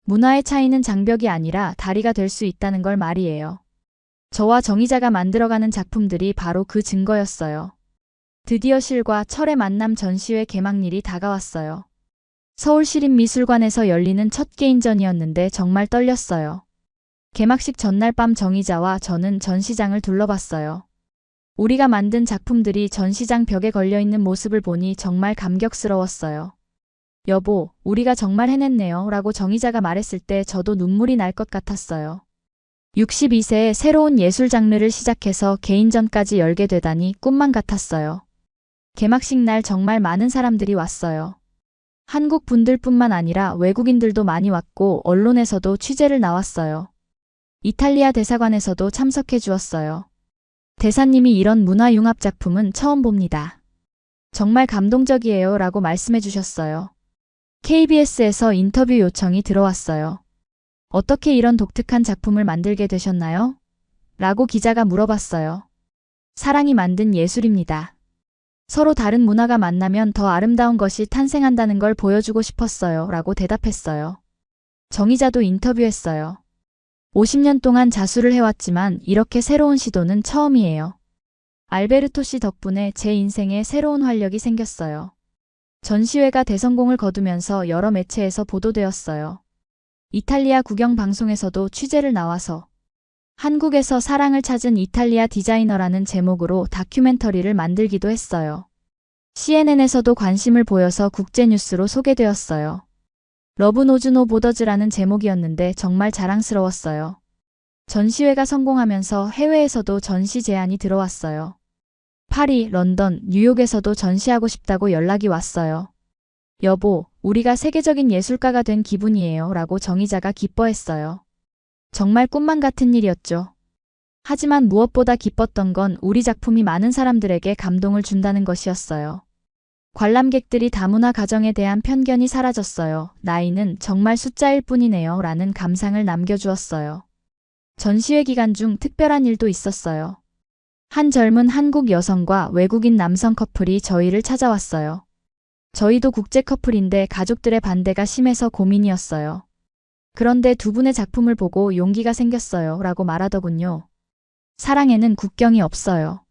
문화의 차이는 장벽이 아니라 다리가 될 수 있다는 걸 말이에요. 저와 정의자가 만들어가는 작품들이 바로 그 증거였어요. 드디어 실과 철의 만남 전시회 개막일이 다가왔어요. 서울시립미술관에서 열리는 첫 개인전이었는데 정말 떨렸어요. 개막식 전날 밤 정의자와 저는 전시장을 둘러봤어요. 우리가 만든 작품들이 전시장 벽에 걸려있는 모습을 보니 정말 감격스러웠어요. 여보, 우리가 정말 해냈네요 라고 정의자가 말했을 때 저도 눈물이 날 것 같았어요. 62세에 새로운 예술 장르를 시작해서 개인전까지 열게 되다니 꿈만 같았어요. 개막식 날 정말 많은 사람들이 왔어요. 한국 분들뿐만 아니라 외국인들도 많이 왔고 언론에서도 취재를 나왔어요. 이탈리아 대사관에서도 참석해 주었어요. 대사님이 이런 문화융합 작품은 처음 봅니다. 정말 감동적이에요 라고 말씀해 주셨어요. KBS에서 인터뷰 요청이 들어왔어요. 어떻게 이런 독특한 작품을 만들게 되셨나요? 라고 기자가 물어봤어요. 사랑이 만든 예술입니다. 서로 다른 문화가 만나면 더 아름다운 것이 탄생한다는 걸 보여주고 싶었어요 라고 대답했어요. 정의자도 인터뷰했어요. 50년 동안 자수를 해왔지만 이렇게 새로운 시도는 처음이에요. 알베르토 씨 덕분에 제 인생에 새로운 활력이 생겼어요. 전시회가 대성공을 거두면서 여러 매체에서 보도되었어요. 이탈리아 구경 방송에서도 취재를 나와서 한국에서 사랑을 찾은 이탈리아 디자이너라는 제목으로 다큐멘터리를 만들기도 했어요. CNN에서도 관심을 보여서 국제뉴스로 소개되었어요. 러브 노즈 노 보더즈라는 제목이었는데 정말 자랑스러웠어요. 전시회가 성공하면서 해외에서도 전시 제안이 들어왔어요. 파리, 런던, 뉴욕에서도 전시하고 싶다고 연락이 왔어요. 여보, 우리가 세계적인 예술가가 된 기분이에요 라고 정의자가 기뻐했어요. 정말 꿈만 같은 일이었죠. 하지만 무엇보다 기뻤던 건 우리 작품이 많은 사람들에게 감동을 준다는 것이었어요. 관람객들이 다문화 가정에 대한 편견이 사라졌어요. 나이는 정말 숫자일 뿐이네요 라는 감상을 남겨주었어요. 전시회 기간 중 특별한 일도 있었어요. 한 젊은 한국 여성과 외국인 남성 커플이 저희를 찾아왔어요. 저희도 국제 커플인데 가족들의 반대가 심해서 고민이었어요. 그런데 두 분의 작품을 보고 용기가 생겼어요 라고 말하더군요. 사랑에는 국경이 없어요.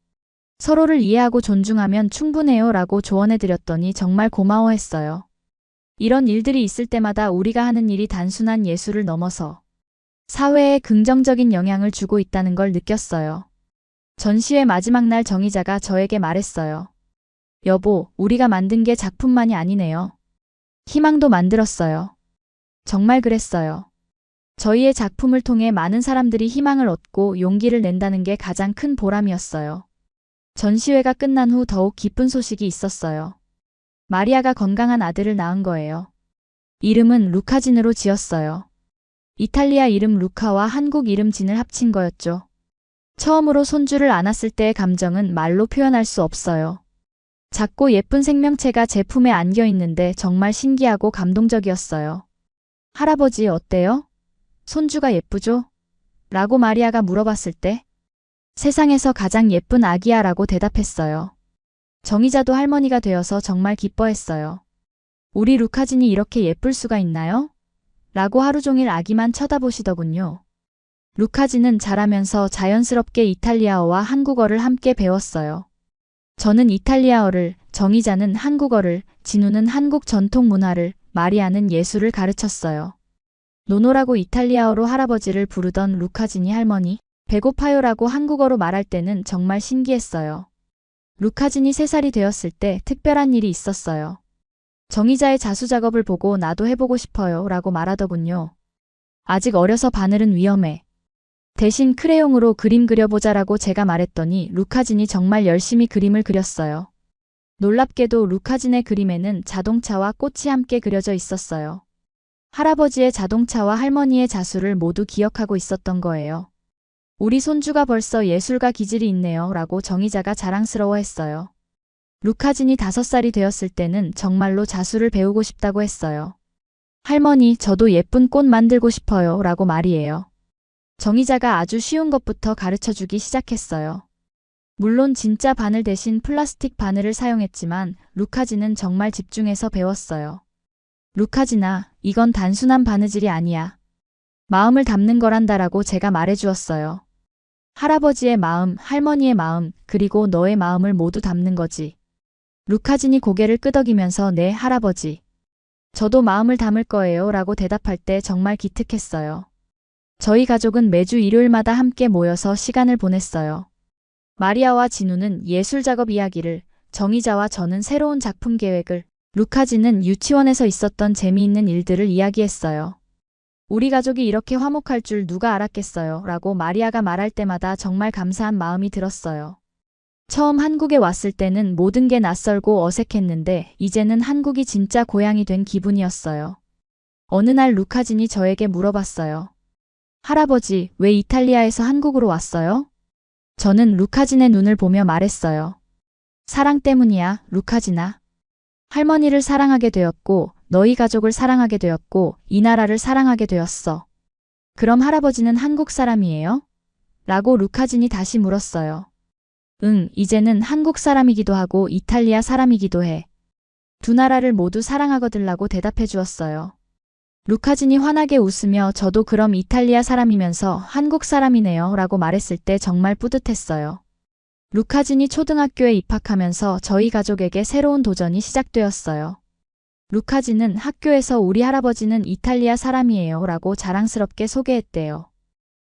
서로를 이해하고 존중하면 충분해요 라고 조언해드렸더니 정말 고마워했어요. 이런 일들이 있을 때마다 우리가 하는 일이 단순한 예술을 넘어서 사회에 긍정적인 영향을 주고 있다는 걸 느꼈어요. 전시회 마지막 날 정의자가 저에게 말했어요. 여보, 우리가 만든 게 작품만이 아니네요. 희망도 만들었어요. 정말 그랬어요. 저희의 작품을 통해 많은 사람들이 희망을 얻고 용기를 낸다는 게 가장 큰 보람이었어요. 전시회가 끝난 후 더욱 기쁜 소식이 있었어요. 마리아가 건강한 아들을 낳은 거예요. 이름은 루카진으로 지었어요. 이탈리아 이름 루카와 한국 이름 진을 합친 거였죠. 처음으로 손주를 안았을 때의 감정은 말로 표현할 수 없어요. 작고 예쁜 생명체가 제품에 안겨 있는데 정말 신기하고 감동적이었어요. 할아버지 어때요? 손주가 예쁘죠? 라고 마리아가 물어봤을 때 세상에서 가장 예쁜 아기야 라고 대답했어요. 정의자도 할머니가 되어서 정말 기뻐했어요. 우리 루카진이 이렇게 예쁠 수가 있나요? 라고 하루 종일 아기만 쳐다보시더군요. 루카진은 자라면서 자연스럽게 이탈리아어와 한국어를 함께 배웠어요. 저는 이탈리아어를, 정의자는 한국어를, 진우는 한국 전통 문화를, 마리아는 예술을 가르쳤어요. 노노라고 이탈리아어로 할아버지를 부르던 루카진이 할머니, 배고파요라고 한국어로 말할 때는 정말 신기했어요. 루카진이 3살이 되었을 때 특별한 일이 있었어요. 정의자의 자수 작업을 보고 나도 해보고 싶어요 라고 말하더군요. 아직 어려서 바늘은 위험해. 대신 크레용으로 그림 그려보자라고 제가 말했더니 루카진이 정말 열심히 그림을 그렸어요. 놀랍게도 루카진의 그림에는 자동차와 꽃이 함께 그려져 있었어요. 할아버지의 자동차와 할머니의 자수를 모두 기억하고 있었던 거예요. 우리 손주가 벌써 예술가 기질이 있네요 라고 정의자가 자랑스러워했어요. 루카진이 5살이 되었을 때는 정말로 자수를 배우고 싶다고 했어요. 할머니, 저도 예쁜 꽃 만들고 싶어요 라고 말이에요. 정의자가 아주 쉬운 것부터 가르쳐주기 시작했어요. 물론 진짜 바늘 대신 플라스틱 바늘을 사용했지만 루카진은 정말 집중해서 배웠어요. 루카진아, 이건 단순한 바느질이 아니야. 마음을 담는 거란다라고 제가 말해주었어요. 할아버지의 마음, 할머니의 마음, 그리고 너의 마음을 모두 담는 거지. 루카진이 고개를 끄덕이면서 네, 할아버지. 저도 마음을 담을 거예요 라고 대답할 때 정말 기특했어요. 저희 가족은 매주 일요일마다 함께 모여서 시간을 보냈어요. 마리아와 진우는 예술 작업 이야기를, 정의자와 저는 새로운 작품 계획을, 루카진은 유치원에서 있었던 재미있는 일들을 이야기했어요. 우리 가족이 이렇게 화목할 줄 누가 알았겠어요 라고 마리아가 말할 때마다 정말 감사한 마음이 들었어요. 처음 한국에 왔을 때는 모든 게 낯설고 어색했는데 이제는 한국이 진짜 고향이 된 기분이었어요. 어느 날 루카진이 저에게 물어봤어요. 할아버지, 왜 이탈리아에서 한국으로 왔어요? 저는 루카진의 눈을 보며 말했어요. 사랑 때문이야, 루카진아. 할머니를 사랑하게 되었고, 너희 가족을 사랑하게 되었고, 이 나라를 사랑하게 되었어. 그럼 할아버지는 한국 사람이에요? 라고 루카진이 다시 물었어요. 응, 이제는 한국 사람이기도 하고 이탈리아 사람이기도 해. 두 나라를 모두 사랑하거들라고 대답해 주었어요. 루카진이 환하게 웃으며 저도 그럼 이탈리아 사람이면서 한국 사람이네요 라고 말했을 때 정말 뿌듯했어요. 루카진이 초등학교에 입학하면서 저희 가족에게 새로운 도전이 시작되었어요. 루카지는 학교에서 우리 할아버지는 이탈리아 사람이에요 라고 자랑스럽게 소개했대요.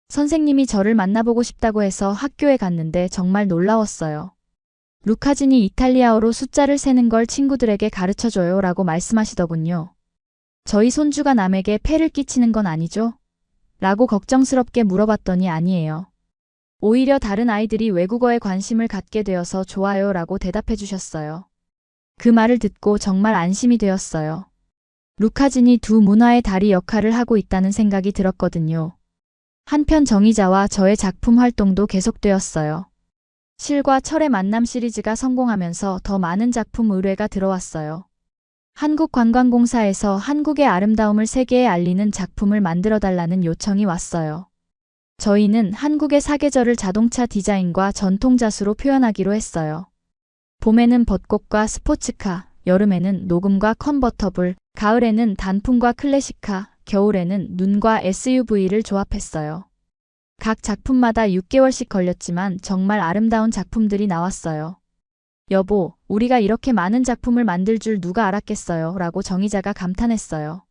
선생님이 저를 만나보고 싶다고 해서 학교에 갔는데 정말 놀라웠어요. 루카진이 이탈리아어로 숫자를 세는 걸 친구들에게 가르쳐줘요 라고 말씀하시더군요. 저희 손주가 남에게 폐를 끼치는 건 아니죠? 라고 걱정스럽게 물어봤더니 아니에요. 오히려 다른 아이들이 외국어에 관심을 갖게 되어서 좋아요 라고 대답해 주셨어요. 그 말을 듣고 정말 안심이 되었어요. 루카진이 두 문화의 다리 역할을 하고 있다는 생각이 들었거든요. 한편 정의자와 저의 작품 활동도 계속되었어요. 실과 철의 만남 시리즈가 성공하면서 더 많은 작품 의뢰가 들어왔어요. 한국관광공사에서 한국의 아름다움을 세계에 알리는 작품을 만들어달라는 요청이 왔어요. 저희는 한국의 사계절을 자동차 디자인과 전통자수로 표현하기로 했어요. 봄에는 벚꽃과 스포츠카, 여름에는 녹음과 컨버터블, 가을에는 단풍과 클래식카, 겨울에는 눈과 SUV를 조합했어요. 각 작품마다 6개월씩 걸렸지만 정말 아름다운 작품들이 나왔어요. 여보, 우리가 이렇게 많은 작품을 만들 줄 누가 알았겠어요? 라고 정의자가 감탄했어요.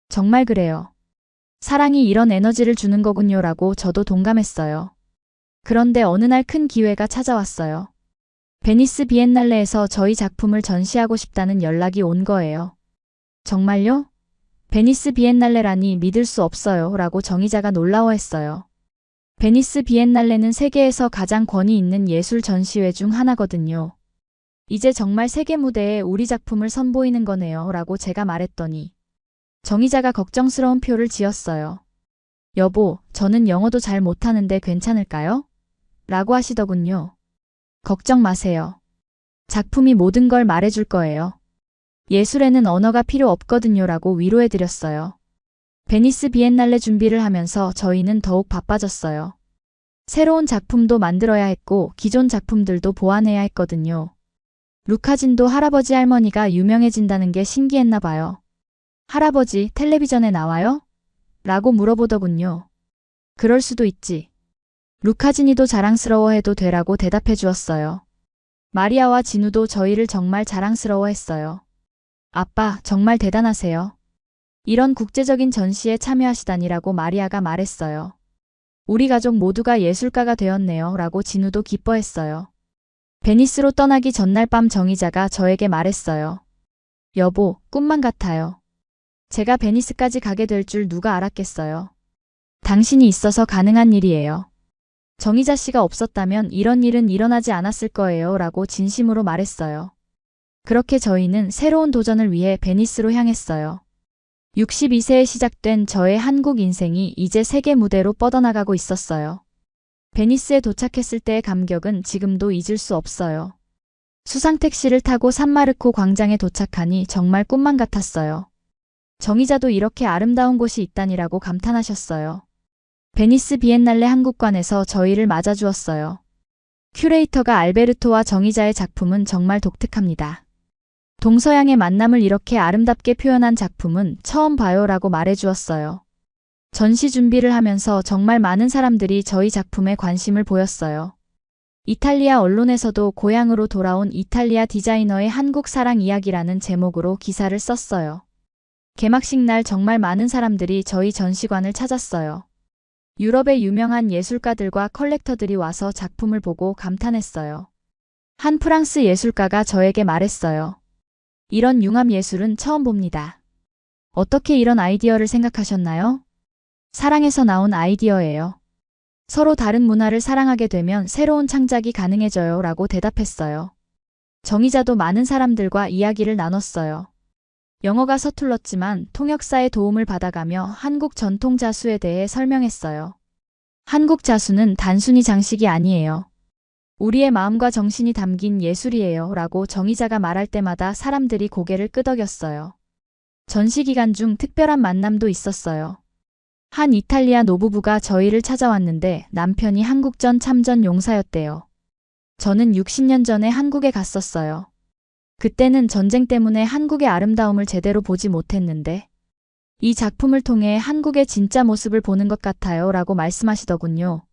정말 그래요. 사랑이 이런 에너지를 주는 거군요. 라고 저도 동감했어요. 그런데 어느 날 큰 기회가 찾아왔어요. 베니스 비엔날레에서 저희 작품을 전시하고 싶다는 연락이 온 거예요. 정말요? 베니스 비엔날레라니 믿을 수 없어요. 라고 정의자가 놀라워했어요. 베니스 비엔날레는 세계에서 가장 권위 있는 예술 전시회 중 하나거든요. 이제 정말 세계 무대에 우리 작품을 선보이는 거네요. 라고 제가 말했더니 정의자가 걱정스러운 표를 지었어요. 여보, 저는 영어도 잘 못하는데 괜찮을까요? 라고 하시더군요. 걱정 마세요. 작품이 모든 걸 말해줄 거예요. 예술에는 언어가 필요 없거든요. 라고 위로해드렸어요. 베니스 비엔날레 준비를 하면서 저희는 더욱 바빠졌어요. 새로운 작품도 만들어야 했고 기존 작품들도 보완해야 했거든요. 루카진도 할아버지 할머니가 유명해진다는 게 신기했나 봐요. 할아버지, 텔레비전에 나와요? 라고 물어보더군요. 그럴 수도 있지. 루카진이도 자랑스러워해도 되라고 대답해 주었어요. 마리아와 진우도 저희를 정말 자랑스러워했어요. 아빠, 정말 대단하세요. 이런 국제적인 전시에 참여하시다니라고 마리아가 말했어요. 우리 가족 모두가 예술가가 되었네요. 라고 진우도 기뻐했어요. 베니스로 떠나기 전날 밤 정의자가 저에게 말했어요. 여보, 꿈만 같아요. 제가 베니스까지 가게 될 줄 누가 알았겠어요. 당신이 있어서 가능한 일이에요. 정의자 씨가 없었다면 이런 일은 일어나지 않았을 거예요. 라고 진심으로 말했어요. 그렇게 저희는 새로운 도전을 위해 베니스로 향했어요. 62세에 시작된 저의 한국 인생이 이제 세계 무대로 뻗어나가고 있었어요. 베니스에 도착했을 때의 감격은 지금도 잊을 수 없어요. 수상택시를 타고 산마르코 광장에 도착하니 정말 꿈만 같았어요. 정의자도 이렇게 아름다운 곳이 있다니라고 감탄하셨어요. 베니스 비엔날레 한국관에서 저희를 맞아주었어요. 큐레이터가 알베르토와 정의자의 작품은 정말 독특합니다. 동서양의 만남을 이렇게 아름답게 표현한 작품은 처음 봐요 라고 말해주었어요. 전시 준비를 하면서 정말 많은 사람들이 저희 작품에 관심을 보였어요. 이탈리아 언론에서도 고향으로 돌아온 이탈리아 디자이너의 한국 사랑 이야기라는 제목으로 기사를 썼어요. 개막식 날 정말 많은 사람들이 저희 전시관을 찾았어요. 유럽의 유명한 예술가들과 컬렉터들이 와서 작품을 보고 감탄했어요. 한 프랑스 예술가가 저에게 말했어요. 이런 융합 예술은 처음 봅니다. 어떻게 이런 아이디어를 생각하셨나요? 사랑에서 나온 아이디어예요. 서로 다른 문화를 사랑하게 되면 새로운 창작이 가능해져요. 라고 대답했어요. 정의자도 많은 사람들과 이야기를 나눴어요. 영어가 서툴렀지만 통역사의 도움을 받아가며 한국 전통 자수에 대해 설명했어요. 한국 자수는 단순히 장식이 아니에요. 우리의 마음과 정신이 담긴 예술이에요. 라고 정의자가 말할 때마다 사람들이 고개를 끄덕였어요. 전시 기간 중 특별한 만남도 있었어요. 한 이탈리아 노부부가 저희를 찾아왔는데 남편이 한국전 참전 용사였대요. 저는 60년 전에 한국에 갔었어요. 그때는 전쟁 때문에 한국의 아름다움을 제대로 보지 못했는데 이 작품을 통해 한국의 진짜 모습을 보는 것 같아요. 라고 말씀하시더군요.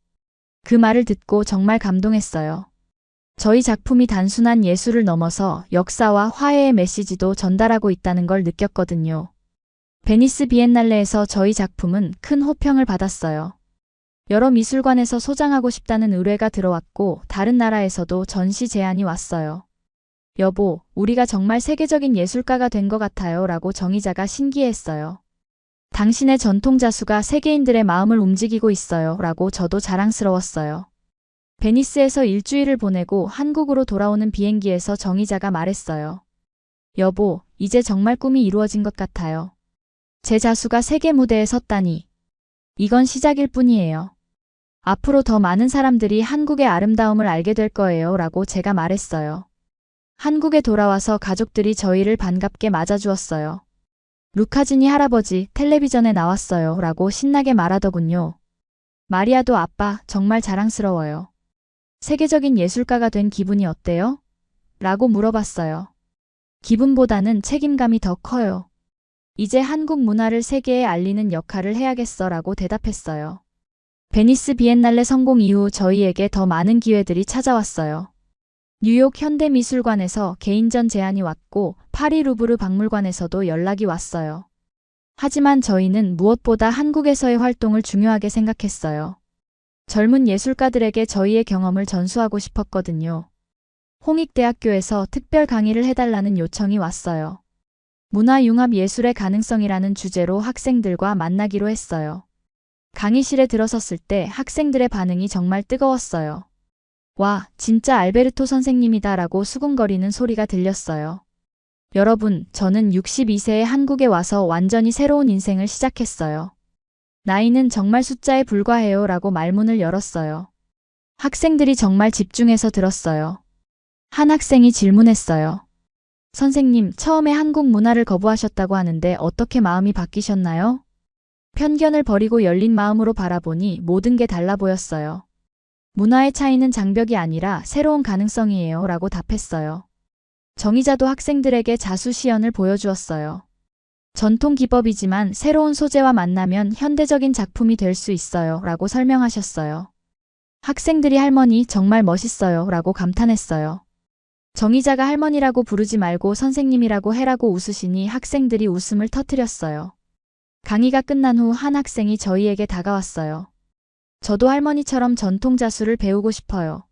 그 말을 듣고 정말 감동했어요. 저희 작품이 단순한 예술을 넘어서 역사와 화해의 메시지도 전달하고 있다는 걸 느꼈거든요. 베니스 비엔날레에서 저희 작품은 큰 호평을 받았어요. 여러 미술관에서 소장하고 싶다는 의뢰가 들어왔고 다른 나라에서도 전시 제안이 왔어요. 여보, 우리가 정말 세계적인 예술가가 된 것 같아요 라고 정의자가 신기해했어요. 당신의 전통 자수가 세계인들의 마음을 움직이고 있어요 라고 저도 자랑스러웠어요. 베니스에서 일주일을 보내고 한국으로 돌아오는 비행기에서 정의자가 말했어요. 여보, 이제 정말 꿈이 이루어진 것 같아요. 제 자수가 세계 무대에 섰다니. 이건 시작일 뿐이에요. 앞으로 더 많은 사람들이 한국의 아름다움을 알게 될 거예요 라고 제가 말했어요. 한국에 돌아와서 가족들이 저희를 반갑게 맞아주었어요. 루카지니 할아버지 텔레비전에 나왔어요 라고 신나게 말하더군요. 마리아도 아빠 정말 자랑스러워요. 세계적인 예술가가 된 기분이 어때요? 라고 물어봤어요. 기분보다는 책임감이 더 커요. 이제 한국 문화를 세계에 알리는 역할을 해야겠어 라고 대답했어요. 베니스 비엔날레 성공 이후 저희에게 더 많은 기회들이 찾아왔어요. 뉴욕 현대미술관에서 개인전 제안이 왔고 파리 루브르 박물관에서도 연락이 왔어요. 하지만 저희는 무엇보다 한국에서의 활동을 중요하게 생각했어요. 젊은 예술가들에게 저희의 경험을 전수하고 싶었거든요. 홍익대학교에서 특별 강의를 해달라는 요청이 왔어요. 문화융합 예술의 가능성이라는 주제로 학생들과 만나기로 했어요. 강의실에 들어섰을 때 학생들의 반응이 정말 뜨거웠어요. 와, 진짜 알베르토 선생님이다 라고 수군거리는 소리가 들렸어요. 여러분, 저는 62세에 한국에 와서 완전히 새로운 인생을 시작했어요. 나이는 정말 숫자에 불과해요 라고 말문을 열었어요. 학생들이 정말 집중해서 들었어요. 한 학생이 질문했어요. 선생님, 처음에 한국 문화를 거부하셨다고 하는데 어떻게 마음이 바뀌셨나요? 편견을 버리고 열린 마음으로 바라보니 모든 게 달라 보였어요. 문화의 차이는 장벽이 아니라 새로운 가능성이에요 라고 답했어요. 정의자도 학생들에게 자수시연을 보여주었어요. 전통 기법이지만 새로운 소재와 만나면 현대적인 작품이 될 수 있어요 라고 설명하셨어요. 학생들이 할머니 정말 멋있어요 라고 감탄했어요. 정의자가 할머니라고 부르지 말고 선생님이라고 해라고 웃으시니 학생들이 웃음을 터뜨렸어요. 강의가 끝난 후 한 학생이 저희에게 다가왔어요. 저도 할머니처럼 전통 자수를 배우고 싶어요.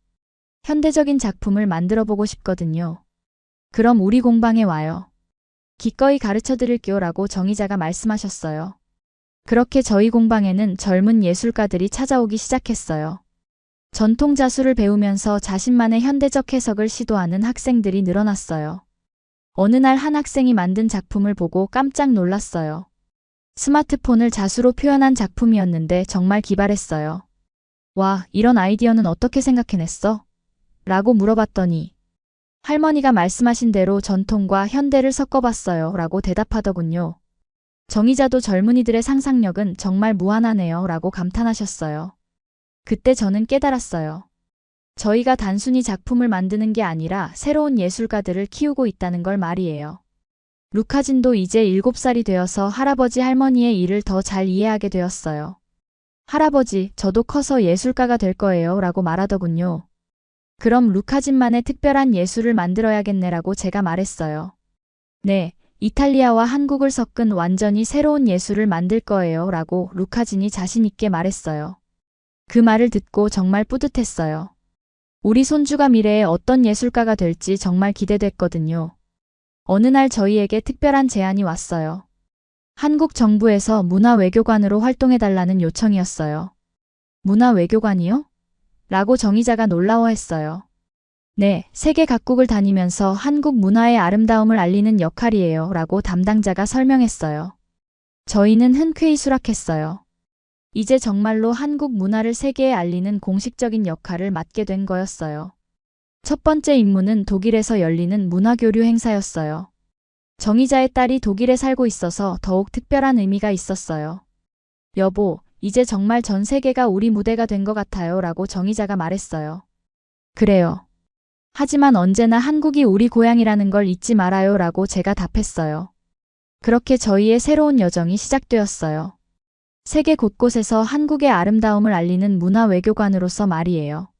현대적인 작품을 만들어 보고 싶거든요. 그럼 우리 공방에 와요. 기꺼이 가르쳐 드릴게요 라고 정의자가 말씀하셨어요. 그렇게 저희 공방에는 젊은 예술가들이 찾아오기 시작했어요. 전통 자수를 배우면서 자신만의 현대적 해석을 시도하는 학생들이 늘어났어요. 어느 날 한 학생이 만든 작품을 보고 깜짝 놀랐어요. 스마트폰을 자수로 표현한 작품이었는데 정말 기발했어요. 와, 이런 아이디어는 어떻게 생각해냈어? 라고 물어봤더니 할머니가 말씀하신 대로 전통과 현대를 섞어봤어요 라고 대답하더군요. 정의자도 젊은이들의 상상력은 정말 무한하네요 라고 감탄하셨어요. 그때 저는 깨달았어요. 저희가 단순히 작품을 만드는 게 아니라 새로운 예술가들을 키우고 있다는 걸 말이에요. 루카진도 이제 7살이 되어서 할아버지 할머니의 일을 더 잘 이해하게 되었어요. 할아버지, 저도 커서 예술가가 될 거예요 라고 말하더군요. 그럼 루카진만의 특별한 예술을 만들어야겠네 라고 제가 말했어요. 네, 이탈리아와 한국을 섞은 완전히 새로운 예술을 만들 거예요 라고 루카진이 자신 있게 말했어요. 그 말을 듣고 정말 뿌듯했어요. 우리 손주가 미래에 어떤 예술가가 될지 정말 기대됐거든요. 어느 날 저희에게 특별한 제안이 왔어요. 한국 정부에서 문화외교관으로 활동해달라는 요청이었어요. 문화외교관이요? 라고 정의자가 놀라워했어요. 네, 세계 각국을 다니면서 한국 문화의 아름다움을 알리는 역할이에요 라고 담당자가 설명했어요. 저희는 흔쾌히 수락했어요. 이제 정말로 한국 문화를 세계에 알리는 공식적인 역할을 맡게 된 거였어요. 첫 번째 임무는 독일에서 열리는 문화교류 행사였어요. 정의자의 딸이 독일에 살고 있어서 더욱 특별한 의미가 있었어요. 여보, 이제 정말 전 세계가 우리 무대가 된 것 같아요 라고 정의자가 말했어요. 그래요. 하지만 언제나 한국이 우리 고향이라는 걸 잊지 말아요 라고 제가 답했어요. 그렇게 저희의 새로운 여정이 시작되었어요. 세계 곳곳에서 한국의 아름다움을 알리는 문화외교관으로서 말이에요.